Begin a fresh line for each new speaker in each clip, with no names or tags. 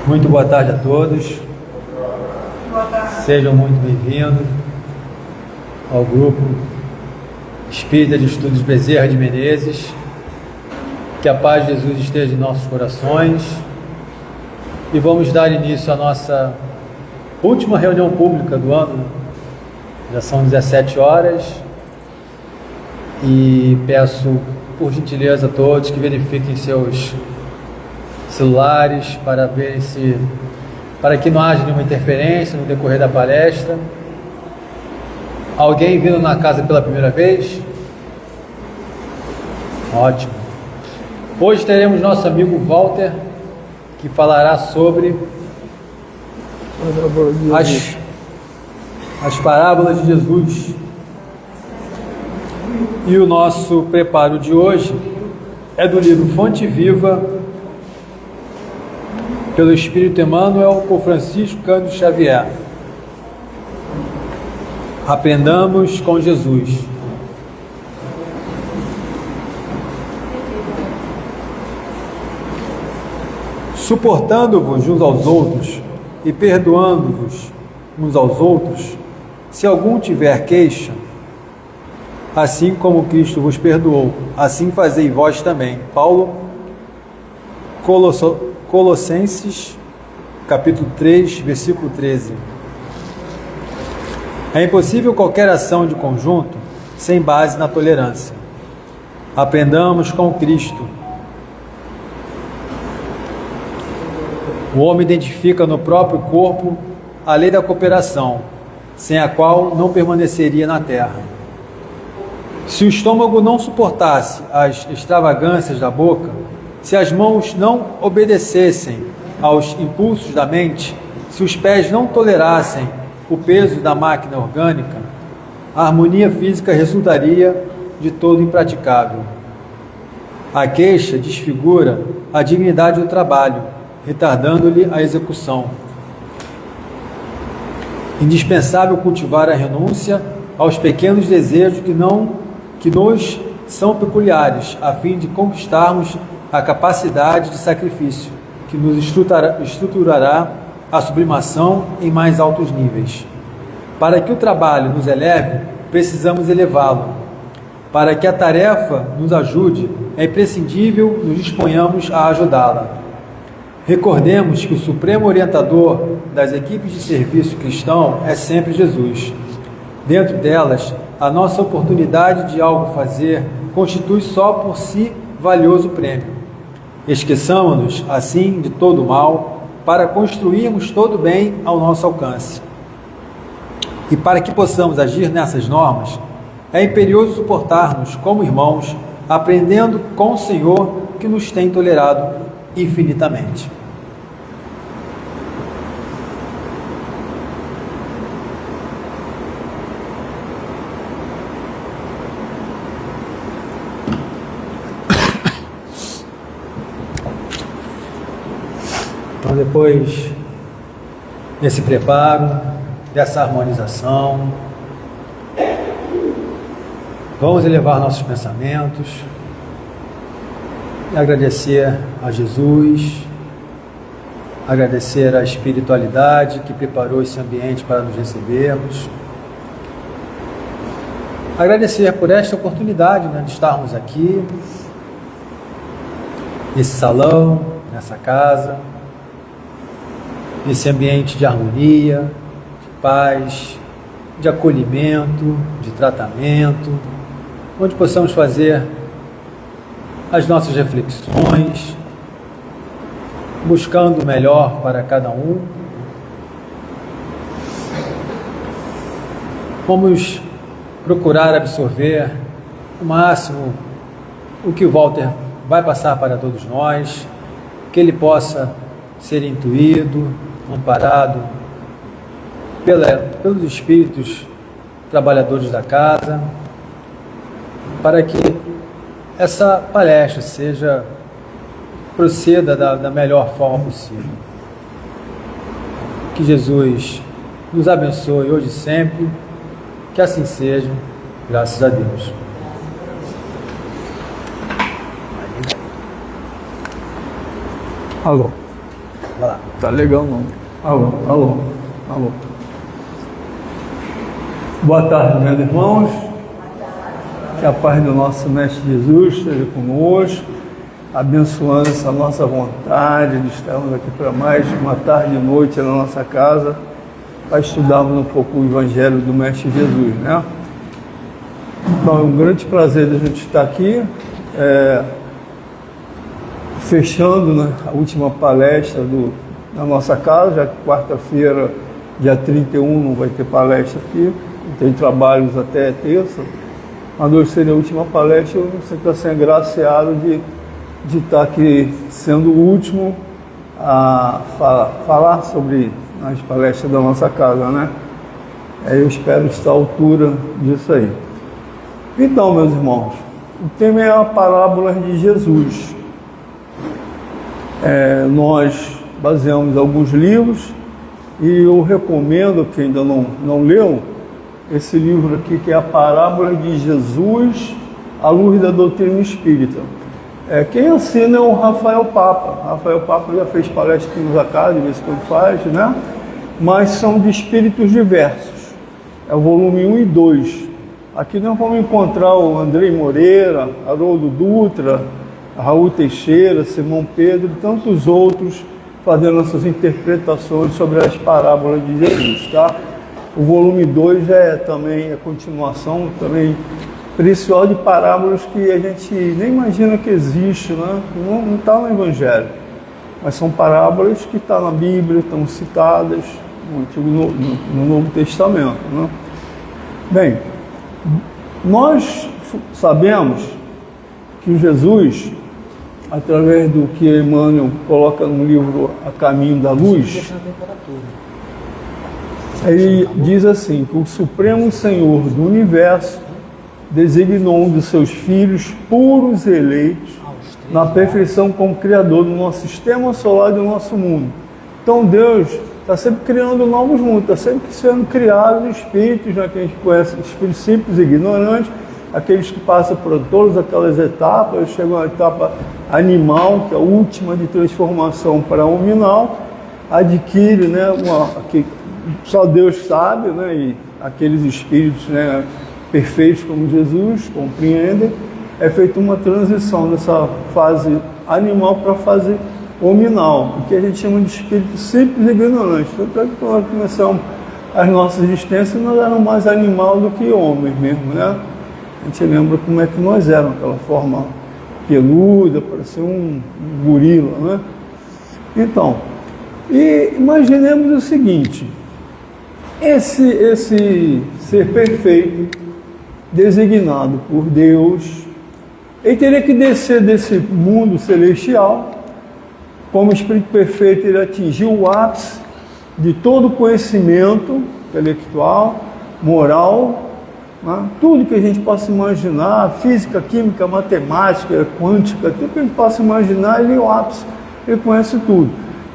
Muito boa tarde a todos.
Boa tarde.
Sejam muito bem-vindos ao grupo Espírita de Estudos Bezerra de Menezes. Que a paz de Jesus esteja em nossos corações. E vamos dar início à nossa última reunião pública do ano. Já são 17 horas. E peço, por gentileza, a todos que verifiquem seus celulares para ver para que não haja nenhuma interferência no decorrer da palestra. Alguém vindo na casa pela primeira vez? Ótimo. Hoje teremos nosso amigo Walter, que falará sobre as parábolas de Jesus. E o nosso preparo de hoje é do livro Fonte Viva, pelo Espírito Emmanuel, por Francisco Cândido Xavier. Aprendamos com Jesus. Suportando-vos uns aos outros e perdoando-vos uns aos outros, se algum tiver queixa, assim como Cristo vos perdoou, assim fazei vós também. Paulo, Colossenses, capítulo 3, versículo 13. É impossível qualquer ação de conjunto sem base na tolerância. Aprendamos com Cristo. O homem identifica no próprio corpo a lei da cooperação, sem a qual não permaneceria na terra. Se o estômago não suportasse as extravagâncias da boca, se as mãos não obedecessem aos impulsos da mente, se os pés não tolerassem o peso da máquina orgânica, a harmonia física resultaria de todo impraticável. A queixa desfigura a dignidade do trabalho, retardando-lhe a execução. Indispensável cultivar a renúncia aos pequenos desejos que nos são peculiares, a fim de conquistarmos a capacidade de sacrifício, que nos estruturará a sublimação em mais altos níveis. Para que o trabalho nos eleve, precisamos elevá-lo. Para que a tarefa nos ajude, é imprescindível nos disponhamos a ajudá-la. Recordemos que o supremo orientador das equipes de serviço cristão é sempre Jesus. Dentro delas, a nossa oportunidade de algo fazer constitui só por si valioso prêmio. Esqueçamos-nos, assim, de todo o mal, para construirmos todo o bem ao nosso alcance. E para que possamos agir nessas normas, é imperioso suportar-nos como irmãos, aprendendo com o Senhor que nos tem tolerado infinitamente. Então, depois desse preparo, dessa harmonização, vamos elevar nossos pensamentos e agradecer a Jesus, agradecer a espiritualidade que preparou esse ambiente para nos recebermos, agradecer por esta oportunidade, de estarmos aqui, nesse salão, nessa casa, nesse ambiente de harmonia, de paz, de acolhimento, de tratamento, onde possamos fazer as nossas reflexões, buscando o melhor para cada um. Vamos procurar absorver o máximo o que o Walter vai passar para todos nós, que ele possa ser intuído, amparado pelos espíritos trabalhadores da casa, para que essa palestra proceda da melhor forma possível. Que Jesus nos abençoe hoje e sempre, que assim seja, graças a Deus.
Alô.
Vai lá.
Tá legal não. Alô, alô, alô. Boa tarde, meus irmãos. Que a paz do nosso Mestre Jesus esteja conosco, abençoando essa nossa vontade de estarmos aqui para mais uma tarde e noite na nossa casa, para estudarmos um pouco o Evangelho do Mestre Jesus, né? Então, é um grande prazer de a gente estar aqui, fechando, né, a última palestra na nossa casa, já que quarta-feira, dia 31, não vai ter palestra aqui, tem trabalhos até terça, mas hoje seria a última palestra. Eu sempre estou sendo agraciado de estar aqui sendo o último a falar sobre as palestras da nossa casa, né? Eu espero estar à altura disso aí. Então, meus irmãos, o tema é a parábola de Jesus. Nós baseamos alguns livros e eu recomendo, que ainda não leu, esse livro aqui, que é a Parábola de Jesus à Luz da Doutrina Espírita. Quem assina é o Rafael Papa. Rafael Papa já fez palestra aqui nos acasos, de vez em quando faz, né? Mas são de espíritos diversos. É o volume 1 e 2. Aqui nós vamos encontrar o Andrei Moreira, Haroldo Dutra, Raul Teixeira, Simão Pedro e tantos outros fazendo essas interpretações sobre as parábolas de Jesus, tá? O volume 2 também a continuação também preciosa de parábolas que a gente nem imagina que existe, né? Não está no Evangelho, mas são parábolas que estão na Bíblia, estão citadas no Antigo, no Novo Testamento, né? Bem, nós sabemos que Jesus, através do que Emmanuel coloca no livro A Caminho da Luz, ele diz assim, que o Supremo Senhor do Universo designou um dos seus filhos puros e eleitos na perfeição como Criador do nosso sistema solar e do nosso mundo. Então Deus está sempre criando novos mundos, está sempre sendo criados espíritos, né, que a gente conhece, espíritos simples e ignorantes, aqueles que passam por todas aquelas etapas, chegam à etapa animal, que é a última de transformação para hominal, adquire, né, que só Deus sabe, né, e aqueles espíritos, né, perfeitos como Jesus compreendem, é feita uma transição dessa fase animal para a fase hominal, o que a gente chama de espírito simples e ignorante. Tanto é que quando nós começamos as nossas existências, nós éramos mais animal do que homens mesmo, né? A gente lembra como é que nós éramos, aquela forma peluda, parecia um gorila, né? Então, e imaginemos o seguinte, esse ser perfeito, designado por Deus, ele teria que descer desse mundo celestial. Como espírito perfeito, ele atingiu o ápice de todo conhecimento intelectual, moral, né? Tudo que a gente possa imaginar, física, química, matemática, quântica, tudo que a gente possa imaginar, ele é o ápice, ele conhece tudo.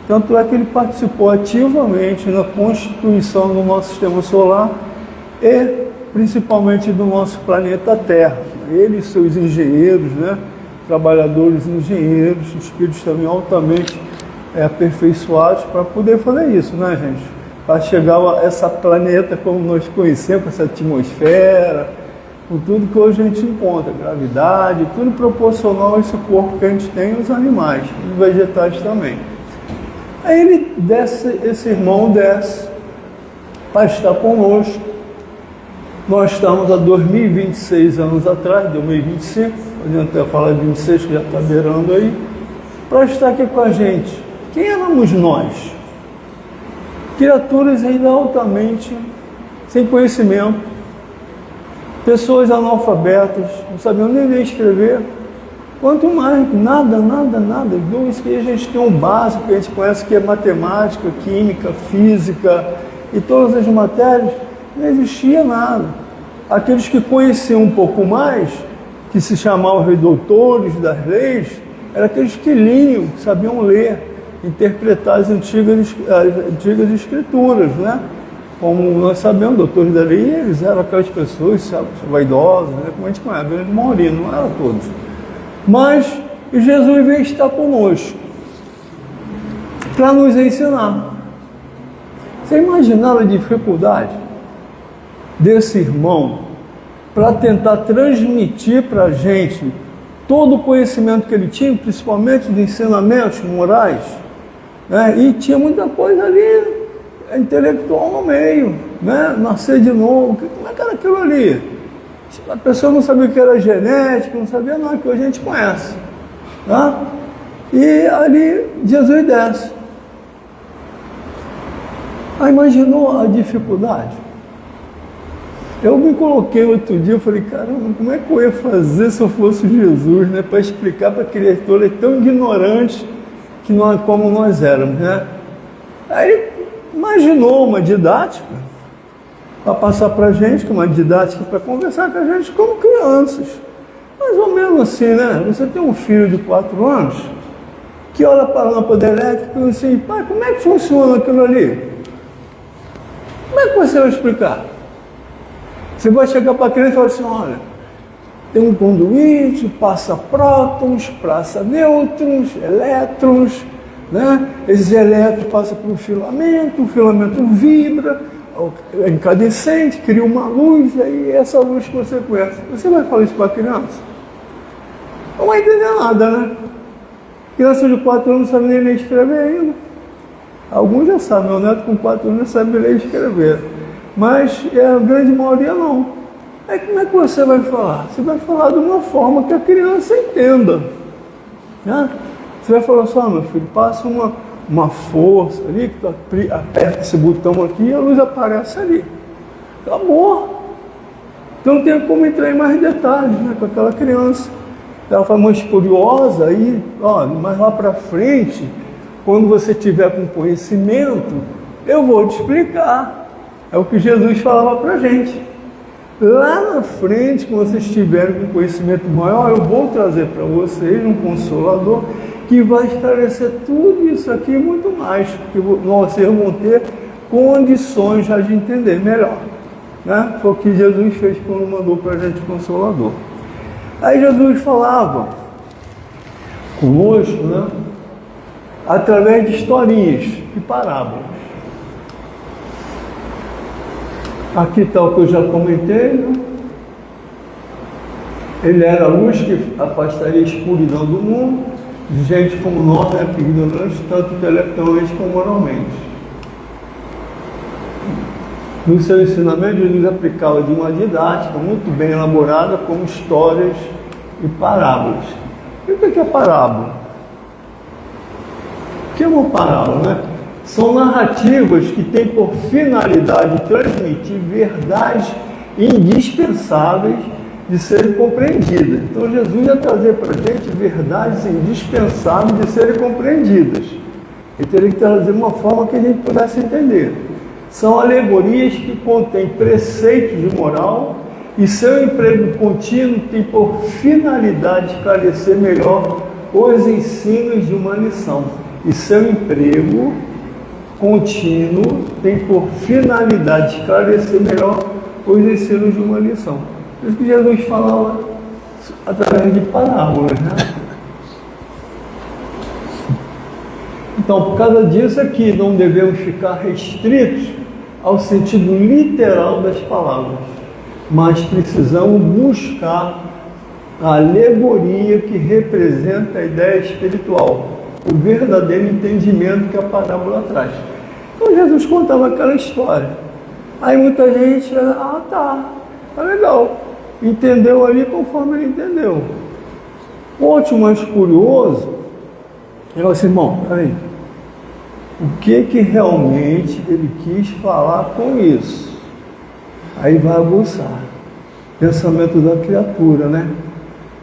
Tanto é que ele participou ativamente na constituição do nosso sistema solar e principalmente do nosso planeta Terra. Ele e seus engenheiros, né? Trabalhadores engenheiros, espíritos também altamente aperfeiçoados para poder fazer isso, né, gente? Para chegar a essa planeta como nós conhecemos, essa atmosfera, com tudo que hoje a gente encontra, gravidade, tudo proporcional a esse corpo que a gente tem nos animais, nos vegetais também. Aí ele desce, esse irmão desce para estar conosco. Nós estamos há 2026 anos atrás, 2025, podemos até falar de 26, que já está beirando aí, para estar aqui com a gente. Quem éramos nós? Criaturas ainda altamente sem conhecimento, pessoas analfabetas, não sabiam nem ler e escrever, quanto mais, nada. Isso que a gente tem um básico, que a gente conhece, que é matemática, química, física e todas as matérias, não existia nada. Aqueles que conheciam um pouco mais, que se chamavam redoutores das leis, eram aqueles que liam, que sabiam ler, interpretar as antigas escrituras, né? Como nós sabemos, doutores da lei, eles eram aquelas pessoas, sabe, vaidosas, né? Como a gente conhece, a grande maioria, não eram todos. Mas Jesus veio estar conosco. para nos ensinar. Você imaginaram a dificuldade desse irmão para tentar transmitir para a gente todo o conhecimento que ele tinha, principalmente dos ensinamentos morais, né? E tinha muita coisa ali intelectual no meio, né? Nascer de novo, como é que era aquilo ali? A pessoa não sabia o que era genética, não sabia nada que hoje a gente conhece, tá? E ali Jesus desce. Aí imaginou a dificuldade? Eu me coloquei outro dia, eu falei, caramba, como é que eu ia fazer se eu fosse Jesus, né? Para explicar para aquele criatura tão ignorante que nós, como nós éramos, né? Aí imaginou uma didática para passar para a gente, uma didática para conversar com a gente como crianças. Mais ou menos assim, né? Você tem um filho de 4 anos que olha para a lâmpada elétrica e diz assim, pai, como é que funciona aquilo ali? Como é que você vai explicar? Você vai chegar para a criança e falar assim, olha, tem um conduíte, passa prótons, passa nêutrons, elétrons, né? Esses elétrons passam por um filamento, o filamento vibra, é incandescente, cria uma luz, aí essa luz que você conhece. Você vai falar isso para a criança? Não vai entender nada, né? Criança de 4 anos não sabe nem ler e escrever ainda. Alguns já sabem, meu neto com 4 anos sabe ler e escrever. Mas a grande maioria não. Aí como é que você vai falar? Você vai falar de uma forma que a criança entenda, né? Você vai falar só, meu filho, passa uma força ali, que tu aperta esse botão aqui e a luz aparece ali. Acabou. Então não tem como entrar em mais detalhes, né, com aquela criança. Ela foi mais curiosa, aí, ó, mais lá para frente, quando você tiver com conhecimento, eu vou te explicar. É o que Jesus falava para a gente. Lá na frente, quando vocês estiverem com conhecimento maior, eu vou trazer para vocês um Consolador que vai esclarecer tudo isso aqui e muito mais, porque vocês vão ter condições já de entender melhor, né? Foi o que Jesus fez quando mandou para a gente o Consolador. Aí Jesus falava conosco, né? Através de historinhas e parábolas. Aqui está o que eu já comentei, né? Ele era a luz que afastaria a escuridão do mundo, de gente como nós, né, ignorantes, tanto intelectualmente como moralmente. No seu ensinamento, Jesus aplicava de uma didática muito bem elaborada, como histórias e parábolas. E o que é parábola? O que é uma parábola, né? São narrativas que têm por finalidade transmitir verdades indispensáveis de serem compreendidas. Então Jesus ia trazer para a gente verdades indispensáveis de serem compreendidas. Ele teria que trazer uma forma que a gente pudesse entender. São alegorias que contêm preceitos de moral e seu emprego contínuo tem por finalidade esclarecer melhor os ensinos de uma lição. E seu emprego contínuo tem por finalidade esclarecer melhor os ensinos de uma lição. Por isso que Jesus falava através de parábolas, né? Então, por causa disso aqui, não devemos ficar restritos ao sentido literal das palavras, mas precisamos buscar a alegoria que representa a ideia espiritual, o verdadeiro entendimento que a parábola traz. Então Jesus contava aquela história. Aí muita gente, tá legal. Entendeu ali conforme ele entendeu. O outro mais curioso, ele falou assim, irmão, peraí, o que realmente ele quis falar com isso? Aí vai aguçar. Pensamento da criatura, né?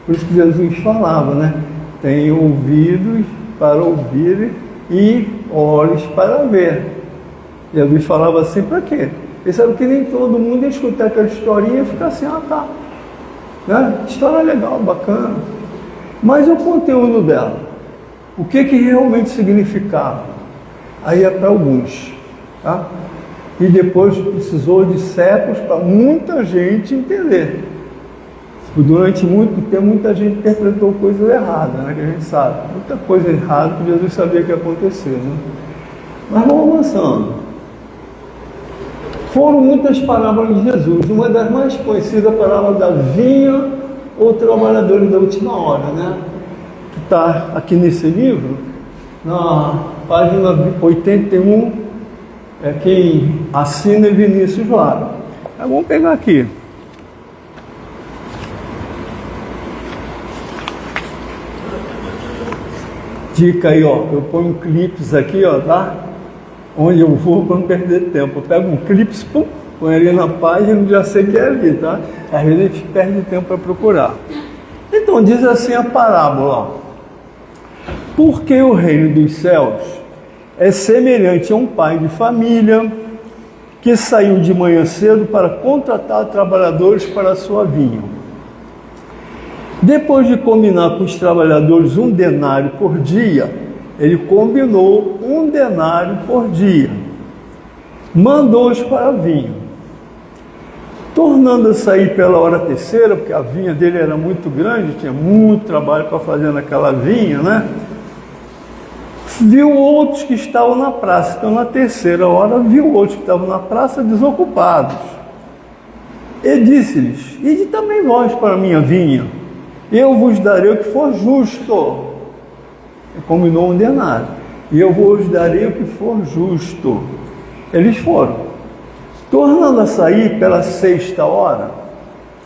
Por isso que Jesus falava, né? Tem ouvidos para ouvir e olhos para ver. Jesus falava assim para quê? Ele sabe que nem todo mundo ia escutar aquela historinha e ficar assim, tá. Né? História legal, bacana. Mas o conteúdo dela, o que realmente significava? Aí é para alguns, tá? E depois precisou de séculos para muita gente entender. Durante muito tempo, muita gente interpretou coisas erradas, né? Que a gente sabe. Muita coisa errada que Jesus sabia que ia acontecer, né? Mas vamos avançando. Foram muitas parábolas de Jesus. Uma das mais conhecidas, a parábola da vinha ou trabalhadores da última hora, né? Que está aqui nesse livro, na página 81, quem assina é Vinícius Lara. Aí vamos pegar aqui. Dica aí, ó, eu ponho clipes aqui, ó, tá? Onde eu vou para não perder tempo. Eu pego um clipe, pum, põe ali na página e já sei que é ali, tá? Às vezes a gente perde tempo para procurar. Então diz assim a parábola, ó. Porque o reino dos céus é semelhante a um pai de família que saiu de manhã cedo para contratar trabalhadores para a sua vinha. Depois de combinar com os trabalhadores 1 denário por dia, ele combinou 1 denário por dia. Mandou-os para a vinha. Tornando a sair pela hora terceira, porque a vinha dele era muito grande, tinha muito trabalho para fazer naquela vinha, né? Viu outros que estavam na praça. Então, na terceira hora, viu outros que estavam na praça desocupados. E disse-lhes: ide também vós para a minha vinha, eu vos darei o que for justo. Combinou 1 denário. E eu vos darei o que for justo. Eles foram. Tornando a sair pela 6ª hora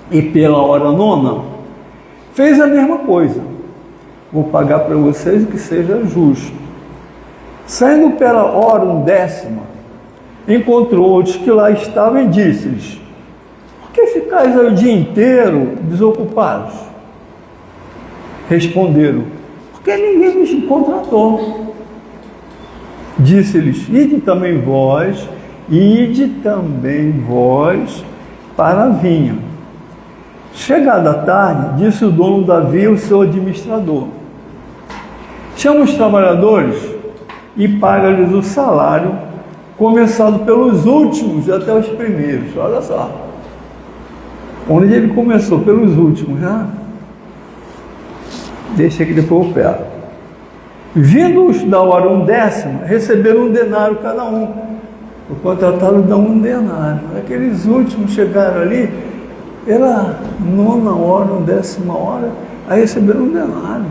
e pela hora 9ª, fez a mesma coisa. Vou pagar para vocês o que seja justo. Saindo pela hora 1/10, encontrou outros que lá estavam e disse-lhes: por que ficais aí o dia inteiro desocupados? Responderam: porque ninguém nos contratou. Disse-lhes: ide também vós para a vinha. Chegada a tarde, disse o dono da vinha ao seu administrador: chama os trabalhadores e paga-lhes o salário, começando pelos últimos até os primeiros. Olha só, onde ele começou, pelos últimos, né? Deixa que depois eu pego. Vindo-os da hora 1/10, receberam 1 denário cada um. O contratado dá 1 denário. Aqueles últimos chegaram ali, era 9ª hora, 1/10ª hora, aí receberam 1 denário.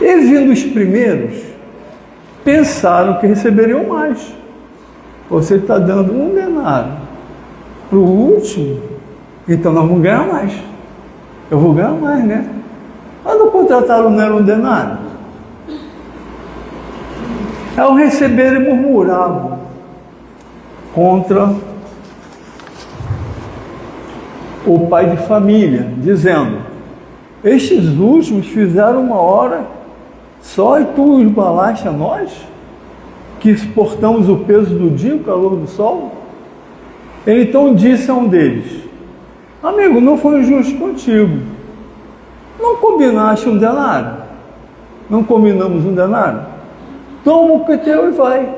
E vindo os primeiros, pensaram que receberiam mais. Você está dando 1 denário para o último, então nós vamos ganhar mais. Eu vou ganhar mais, né? Mas não contrataram, não era 1 denário? Ao receberem, murmuravam contra o pai de família, dizendo: estes últimos fizeram 1 hora só e tu os embalaste a nós, que suportamos o peso do dia, o calor do sol? Ele então disse a um deles: amigo, não foi injusto contigo. Não combinaste 1 denário? Não combinamos 1 denário? Toma o que é teu e vai.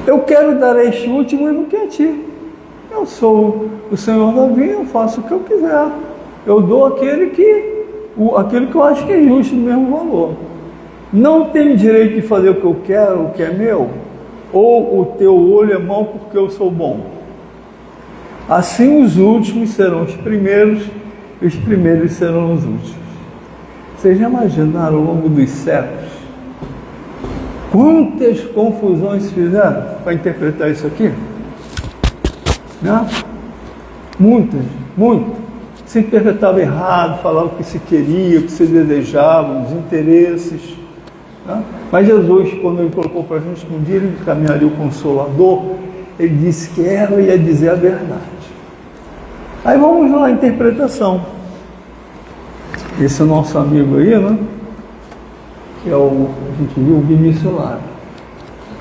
Eu quero dar a este último e não quer a ti. Eu sou o senhor da vinha, eu faço o que eu quiser. Eu dou aquele que eu acho que é justo, no mesmo valor. Não tem direito de fazer o que eu quero, o que é meu, ou o teu olho é mau porque eu sou bom. Assim os últimos serão os primeiros, e os primeiros serão os últimos. Vocês já imaginaram ao longo dos séculos quantas confusões se fizeram para interpretar isso aqui? Né? Muitas. Se interpretava errado, falava o que se queria, o que se desejava, os interesses. Né? Mas Jesus, quando ele colocou para a gente que um dia ele encaminharia o Consolador, ele disse que ela ia dizer a verdade. Aí vamos lá, a interpretação. Esse nosso amigo aí, né? Que é a gente viu o Vinícius Lara.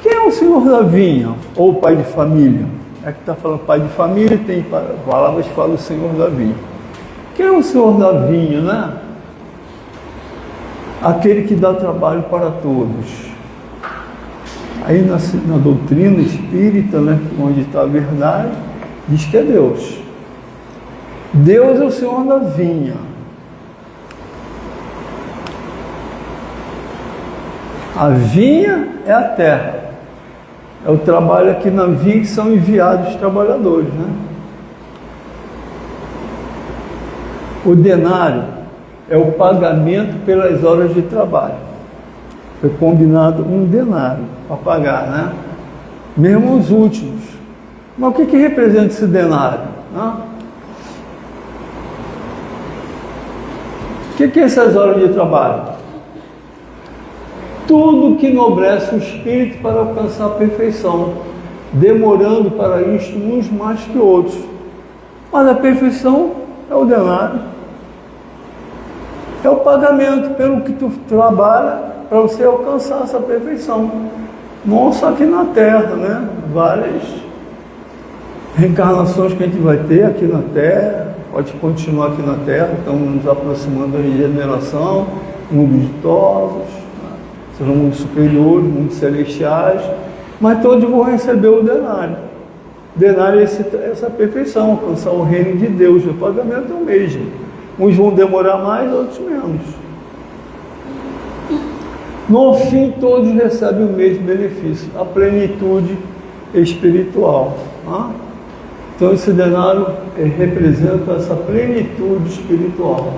Quem é o senhor da vinha? Ou o pai de família? É que está falando pai de família, tem palavras que falam o senhor da vinha. Quem é o senhor da vinha, né? Aquele que dá trabalho para todos. Aí na doutrina espírita, né, onde está a verdade, diz que é Deus. Deus é o senhor da vinha. A vinha é a terra. É o trabalho aqui na vinha que são enviados os trabalhadores, né? O denário é o pagamento pelas horas de trabalho. Foi combinado um denário para pagar, né? Mesmo os últimos. Mas o que representa esse denário? Né? O que é essas horas de trabalho? Tudo que enobrece o espírito para alcançar a perfeição, demorando para isto uns mais que outros. Mas a perfeição é o denário. É o pagamento pelo que tu trabalha para você alcançar essa perfeição. Não só aqui na Terra, né? Várias reencarnações que a gente vai ter aqui na Terra, pode continuar aqui na Terra, estamos nos aproximando da regeneração, mundos ditosos, serão mundos superiores, mundos celestiais, mas todos vão receber o denário. O denário é essa perfeição, alcançar o reino de Deus. O pagamento é o mesmo. Uns vão demorar mais, outros menos. No fim, todos recebem o mesmo benefício, a plenitude espiritual. Tá? Então, esse denário representa essa plenitude espiritual.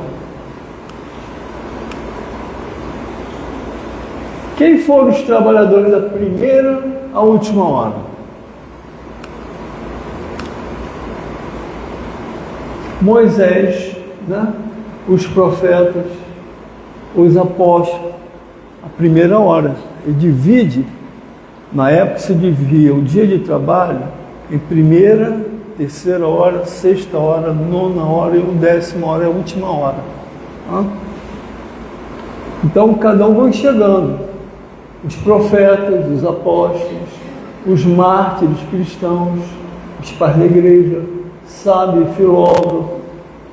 Quem foram os trabalhadores da primeira à última hora? Moisés, né? Os profetas, os apóstolos, a primeira hora. E divide, na época se dividia o dia de trabalho em primeira, terceira hora, sexta hora, nona hora e 10ª hora, a última hora. Tá? Então cada um vai chegando. Os profetas, os apóstolos, os mártires cristãos, os pais da igreja, sábio e filósofo,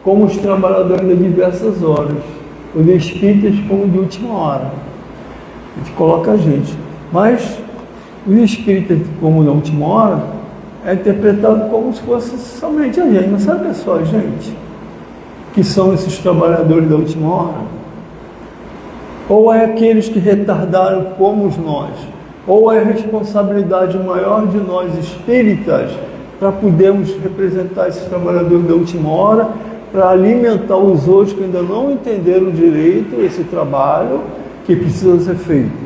como os trabalhadores de diversas horas, os espíritas como de última hora. A gente coloca a gente. Mas os espíritas como na última hora é interpretado como se fosse somente a gente. Mas sabe que é só a gente? Que são esses trabalhadores da última hora? Ou é aqueles que retardaram como nós? Ou é a responsabilidade maior de nós espíritas para podermos representar esses trabalhadores da última hora, para alimentar os outros que ainda não entenderam direito esse trabalho que precisa ser feito.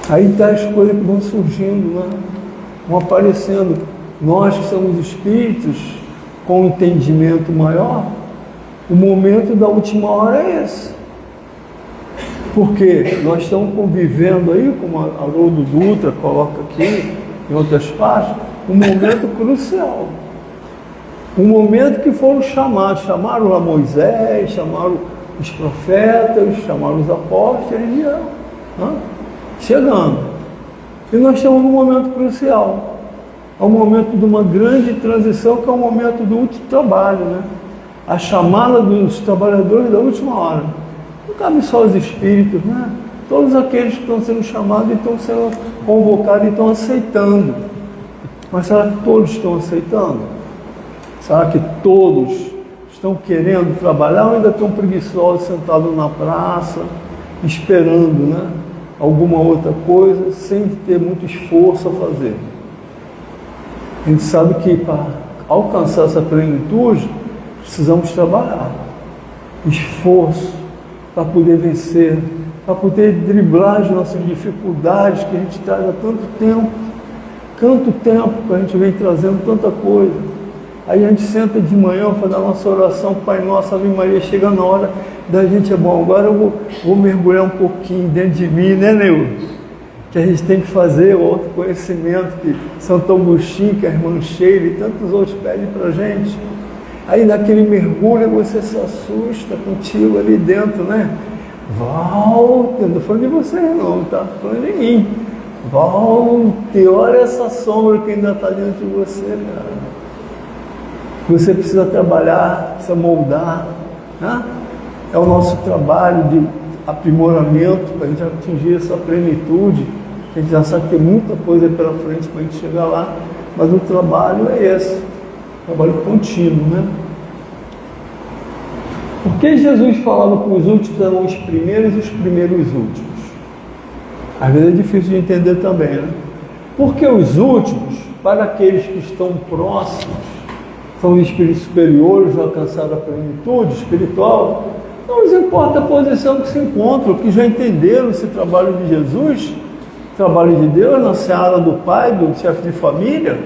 Aí está as coisas que vão surgindo, né? Vão aparecendo. Nós que somos espíritos com um entendimento maior, o momento da última hora é esse. Porque nós estamos convivendo aí, como a Haroldo Dutra coloca aqui, em outras partes, um momento crucial. Um momento que foram chamados, chamaram a Moisés, chamaram os profetas, chamaram os apóstolos, eles vieram, né? Chegando. E nós estamos num momento crucial. É um momento de uma grande transição, que é o momento do último trabalho, né? A chamada dos trabalhadores da última hora. Não cabe só os espíritos, né? Todos aqueles que estão sendo chamados e estão sendo convocados e estão aceitando. Mas será que todos estão aceitando? Será que todos estão querendo trabalhar ou ainda estão preguiçosos, sentados na praça, esperando, né, alguma outra coisa, sem ter muito esforço a fazer? A gente sabe que para alcançar essa plenitude, precisamos trabalhar. Esforço para poder vencer, para poder driblar as nossas dificuldades que a gente traz há tanto tempo que a gente vem trazendo tanta coisa. Aí a gente senta de manhã, faz a nossa oração, Pai Nosso, Ave Maria, chega na hora da gente, é bom, agora eu vou mergulhar um pouquinho dentro de mim, né, Neu? Que a gente tem que fazer o autoconhecimento que Santo Agostinho, que a irmã Sheila e tantos outros pedem pra gente. Aí naquele mergulho você se assusta contigo ali dentro, né? Volta, não estou falando de você não, tá? Estou falando de mim. Volte, olha essa sombra que ainda está dentro de você, cara. Você precisa trabalhar, precisa moldar, né? É o nosso trabalho de aprimoramento para a gente atingir essa plenitude. A gente já sabe que tem muita coisa pela frente para a gente chegar lá, mas o trabalho é esse, trabalho contínuo, né? Por que Jesus falava que os últimos eram os primeiros e os primeiros últimos? Às vezes é difícil de entender também, né? Porque os últimos, para aqueles que estão próximos, são os espíritos superiores, alcançaram a plenitude espiritual, não lhes importa a posição que se encontram, que já entenderam esse trabalho de Jesus, trabalho de Deus na seara do pai, do chefe de família,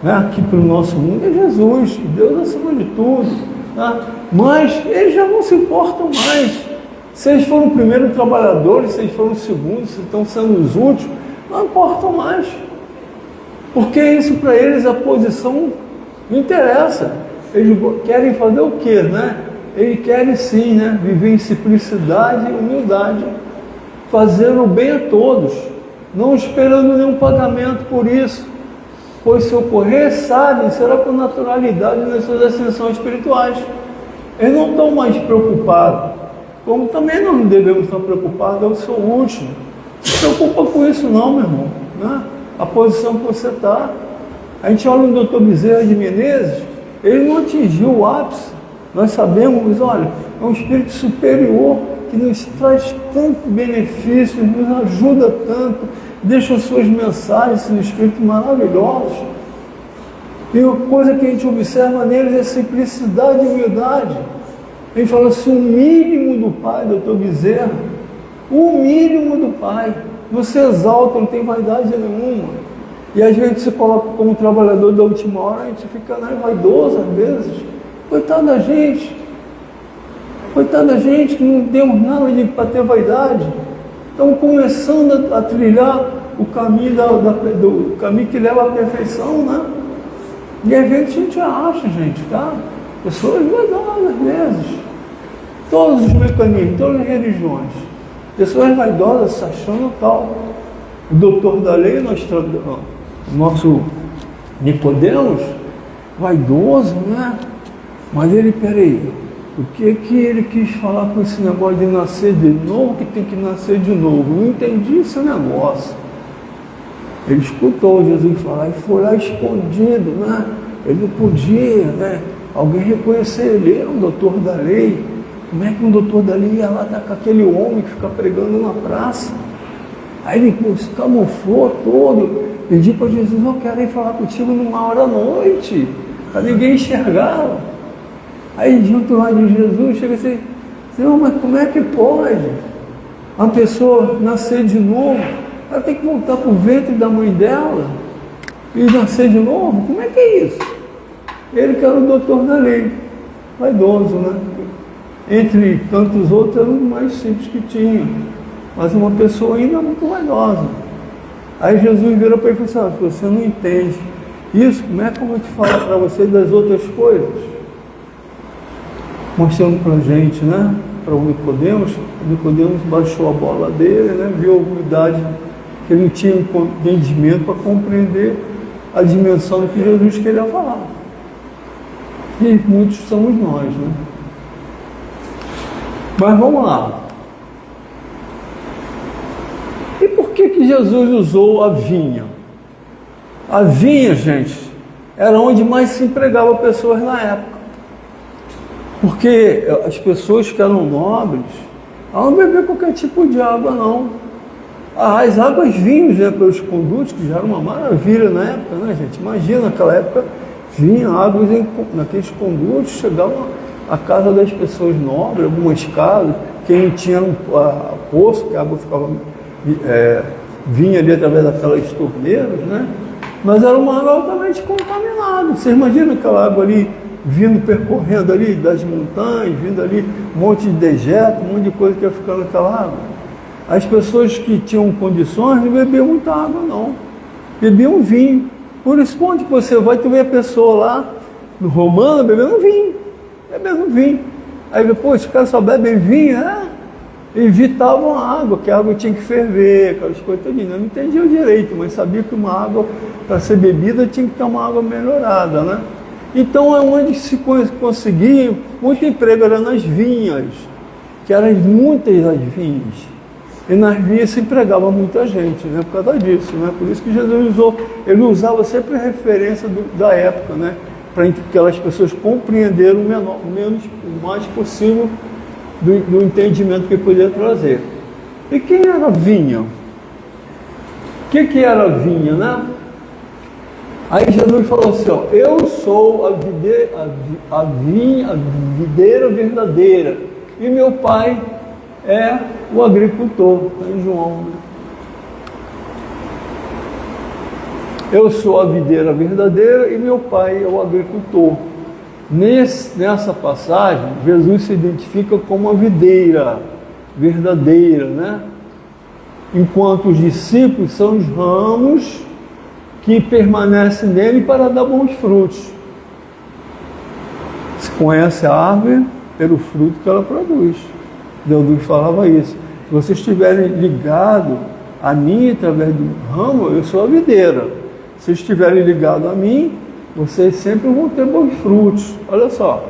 né? Aqui para o nosso mundo é Jesus, Deus acima de tudo, né? Mas eles já não se importam mais. Se eles foram primeiros trabalhadores, se eles foram os segundos, se estão sendo os últimos, não importam mais. Porque isso para eles, a posição não interessa. Eles querem fazer o quê, né? Eles querem sim, né? Viver em simplicidade e humildade, fazendo o bem a todos, não esperando nenhum pagamento por isso. Pois se ocorrer, sabem, será com naturalidade nas suas ascensões espirituais. Eles não estão mais preocupados. Como também não devemos estar preocupados, eu sou o último. Não se preocupa com isso não, meu irmão, né? A posição que você está. A gente olha no Dr. Bezerra de Menezes, ele não atingiu o ápice. Nós sabemos, olha, é um espírito superior que nos traz tanto benefício, nos ajuda tanto, deixa suas mensagens no espírito maravilhosos. E a coisa que a gente observa neles é simplicidade e humildade. Ele fala assim, o mínimo do Pai, doutor Bezerra, o mínimo do Pai. Não se exalta, não tem vaidade nenhuma. E às vezes se coloca como trabalhador da última hora, a gente fica vaidoso às vezes. Coitado da gente. Coitado da gente que não temos nada para ter vaidade. Estamos começando a trilhar o caminho, do caminho que leva à perfeição, né? E às vezes a gente acha, gente, tá? Pessoas vaidosas às vezes. Todos os mecanismos, todas as religiões. Pessoas vaidosas se achando tal. O doutor da lei, o nosso Nicodemos, vaidoso, né? Mas ele, peraí, o que ele quis falar com esse negócio de nascer de novo, que tem que nascer de novo? Não entendi esse negócio. Ele escutou Jesus falar e foi lá escondido, né? Ele não podia, né? Alguém reconhecer ele, era um doutor da lei. Como é que um doutor da lei ia lá estar com aquele homem que fica pregando na praça? Aí ele se camuflou todo, pediu para Jesus, eu quero ir falar contigo numa hora à noite, para ninguém enxergá-lo. Aí junto lá de Jesus, chega assim, Senhor, mas como é que pode uma pessoa nascer de novo? Ela tem que voltar para o ventre da mãe dela e nascer de novo? Como é que é isso? Ele que era o doutor da lei, vaidoso, né? Entre tantos outros, era o mais simples que tinha, mas uma pessoa ainda muito vaidosa. Aí Jesus vira para ele e fala assim, você não entende isso, como é que eu vou te falar para você das outras coisas? Mostrando para a gente, né? Para o Nicodemos baixou a bola dele, né? Viu a humildade, que ele não tinha entendimento para compreender a dimensão que Jesus queria falar. E muitos somos nós, né? Mas vamos lá. E por que Jesus usou a vinha? A vinha, gente, era onde mais se empregava pessoas na época. Porque as pessoas que eram nobres, elas não bebiam qualquer tipo de água, não. As águas vinham, né, pelos condutos, que já era uma maravilha na época, né, gente? Imagina, naquela época, vinha águas naqueles condutos, chegavam à casa das pessoas nobres, algumas casas, quem tinha um poço, que a água ficava, vinha ali através daquelas torneiras, né? Mas era uma água altamente contaminada. Você imagina aquela água ali, vindo, percorrendo ali das montanhas, vindo ali um monte de dejeto, um monte de coisa que ia ficando naquela água. As pessoas que tinham condições não bebiam muita água, não. Bebiam vinho. Por isso, onde você vai, tu vê a pessoa lá, no Romano, bebendo vinho. Aí depois, os caras só bebem vinho, evitavam a água, que a água tinha que ferver, aquelas coisas todinhas. Eu não entendia o direito, mas sabia que uma água, para ser bebida, tinha que ter uma água melhorada, né? Então é onde se conseguia muito emprego, era nas vinhas, que eram muitas as vinhas. E nas vinhas se empregava muita gente, né, por causa disso, né? Por isso que Jesus ele usava sempre a referência da época, né? Para que aquelas pessoas compreenderam o mais possível do entendimento que podia trazer. E quem era a vinha? que era a vinha, né? Aí Jesus falou assim, ó, eu sou a videira verdadeira e meu pai é o agricultor, em João, né? Eu sou a videira verdadeira e meu pai é o agricultor. Nessa passagem, Jesus se identifica como a videira verdadeira, né? Enquanto os discípulos são os ramos que permanecem nele para dar bons frutos. Se conhece a árvore pelo fruto que ela produz. Jesus falava isso. Se vocês estiverem ligados a mim através do ramo, eu sou a videira. Se estiverem ligados a mim, vocês sempre vão ter bons frutos. Olha só,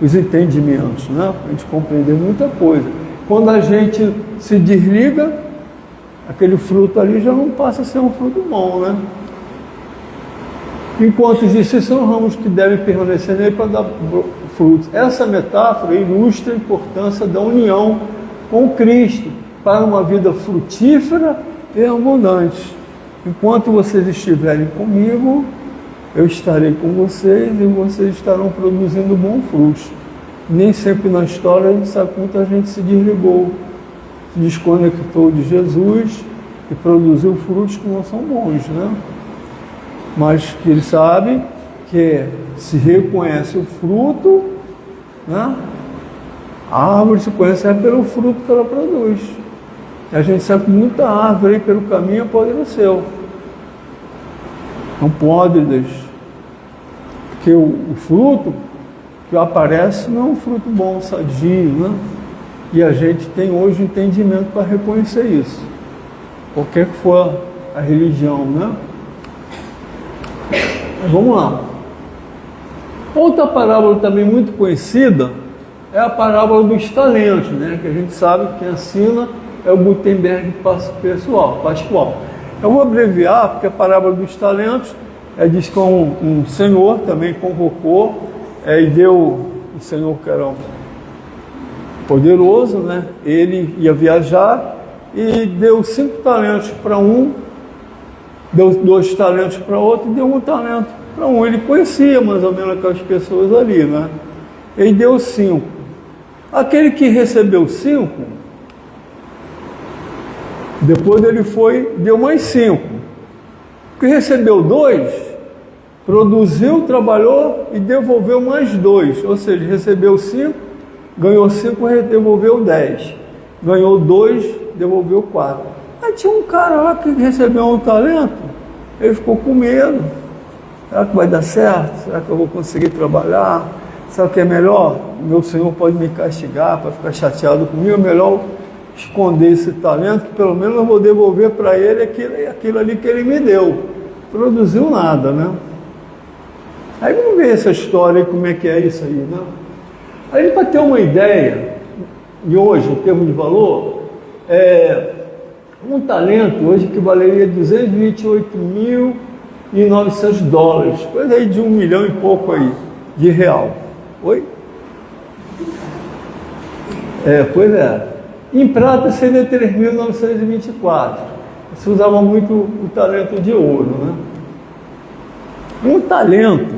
os entendimentos, né? Para a gente compreender muita coisa. Quando a gente se desliga, aquele fruto ali já não passa a ser um fruto bom, né? Enquanto os discípulos são ramos que devem permanecer nele para dar frutos. Essa metáfora ilustra a importância da união com Cristo para uma vida frutífera e abundante. Enquanto vocês estiverem comigo, eu estarei com vocês e vocês estarão produzindo bons frutos. Nem sempre na história a gente sabe quanta gente se desligou, se desconectou de Jesus e produziu frutos que não são bons, né? Mas que ele sabe que se reconhece o fruto, né? A árvore se conhece pelo fruto que ela produz. E a gente sabe que muita árvore aí pelo caminho apodreceu. Estão podres. Porque o fruto que aparece não é um fruto bom, sadio, né? E a gente tem hoje entendimento para reconhecer isso. Qualquer que for a religião, né? Mas vamos lá. Outra parábola também muito conhecida é a parábola dos talentos, né? Que a gente sabe que quem assina é o Gutenberg Pascoal. Eu vou abreviar, porque a parábola dos talentos diz que um senhor também convocou e deu, o senhor que era poderoso, né? Ele ia viajar e deu 5 talentos para um, deu 2 talentos para outro e deu 1 talento para um. Ele conhecia mais ou menos aquelas pessoas ali, né? Ele deu 5. Aquele que recebeu 5, depois ele foi, deu mais 5. O que recebeu 2, produziu, trabalhou e devolveu mais 2. Ou seja, recebeu 5, ganhou 5, devolveu 10. Ganhou 2, devolveu 4. Aí tinha um cara lá que recebeu 1 talento, ele ficou com medo. Será que vai dar certo? Será que eu vou conseguir trabalhar? Sabe o que é melhor? Meu Senhor pode me castigar para ficar chateado comigo. É melhor esconder esse talento, que pelo menos eu vou devolver para ele aquilo ali que ele me deu. Produziu nada, né? Aí vamos ver essa história aí, como é que é isso aí, né? Aí para ter uma ideia, de hoje, em termos de valor, 1 talento hoje equivaleria a 228.900 dólares, coisa aí de 1 milhão e pouco aí, de real. Oi? Pois é. Em prata seria 3.924. Se usava muito o talento de ouro, né? 1 talento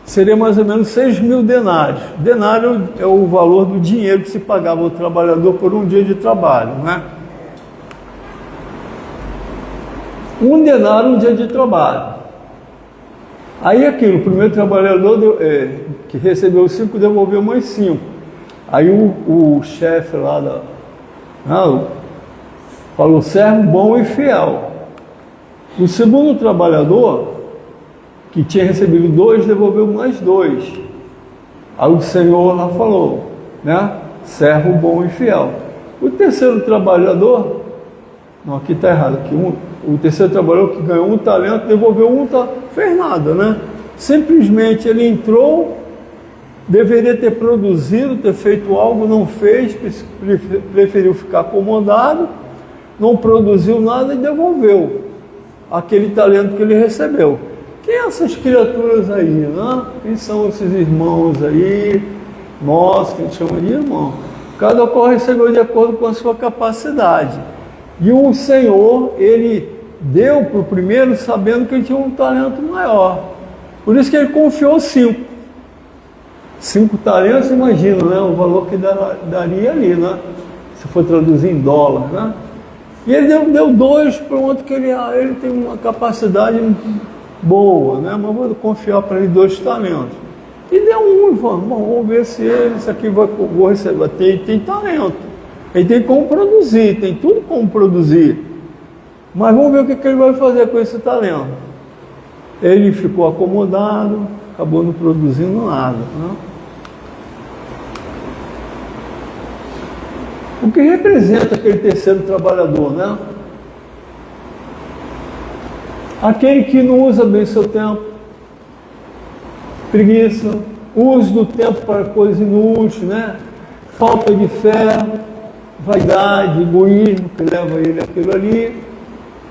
seria mais ou menos 6.000 denários. Denário é o valor do dinheiro que se pagava ao trabalhador por um dia de trabalho, né? 1 denário, um dia de trabalho. Aí aquilo, o primeiro trabalhador que recebeu 5 devolveu mais 5. Aí o chefe lá falou, servo bom e fiel. O segundo trabalhador, que tinha recebido 2, devolveu mais 2. Aí o Senhor lá falou, né? Servo bom e fiel. O terceiro trabalhador, não, aqui está errado, aqui o terceiro trabalhador que ganhou 1 talento, devolveu 1 talento, fez nada, né? Simplesmente ele entrou, deveria ter produzido, ter feito algo, não fez, preferiu ficar acomodado, não produziu nada e devolveu aquele talento que ele recebeu. Quem são essas criaturas aí, né? Quem são esses irmãos aí, nós, que a gente chama de irmão? Cada qual recebeu de acordo com a sua capacidade. E o Senhor, ele deu para o primeiro sabendo que ele tinha um talento maior. Por isso que ele confiou 5. 5 talentos, imagina, né? O valor que daria ali, né? Se for traduzir em dólar, né? E ele deu 2 para um outro que ele tem uma capacidade boa, né? Mas vou confiar para ele 2 talentos. E deu 1, vamos ver se esse aqui vou receber. Tem talento. Ele tem como produzir, tem tudo como produzir. Mas vamos ver o que ele vai fazer com esse talento. Ele ficou acomodado, acabou não produzindo nada, né? O que representa aquele terceiro trabalhador, né? Aquele que não usa bem seu tempo, preguiça, uso do tempo para coisas inúteis, né? Falta de fé, vaidade, egoísmo que leva ele àquilo ali.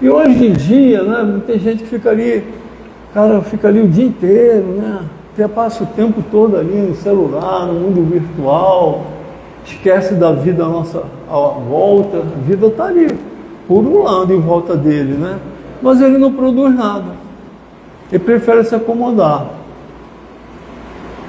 E hoje em dia, né, tem gente que fica ali o dia inteiro, né? Passa o tempo todo ali no celular, no mundo virtual, esquece da vida à nossa volta. A vida está ali, pululando em volta dele, né? Mas ele não produz nada. Ele prefere se acomodar.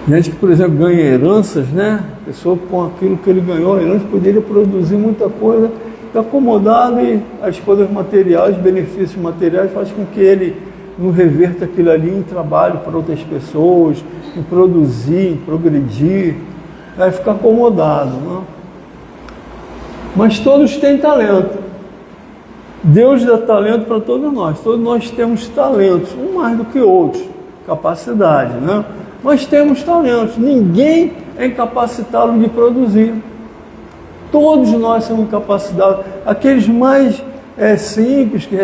Gente que, por exemplo, ganha heranças, né? A pessoa com aquilo que ele ganhou, a herança poderia produzir muita coisa, está acomodado, e as coisas materiais, os benefícios materiais fazem com que ele não reverta aquilo ali em trabalho para outras pessoas, em produzir, em progredir, vai ficar acomodado, né? Mas todos têm talento. Deus dá talento para todos nós temos talentos, um mais do que outros, capacidade, né? Mas temos talentos, ninguém é incapacitado de produzir. Todos nós somos incapacitados. Aqueles mais simples, que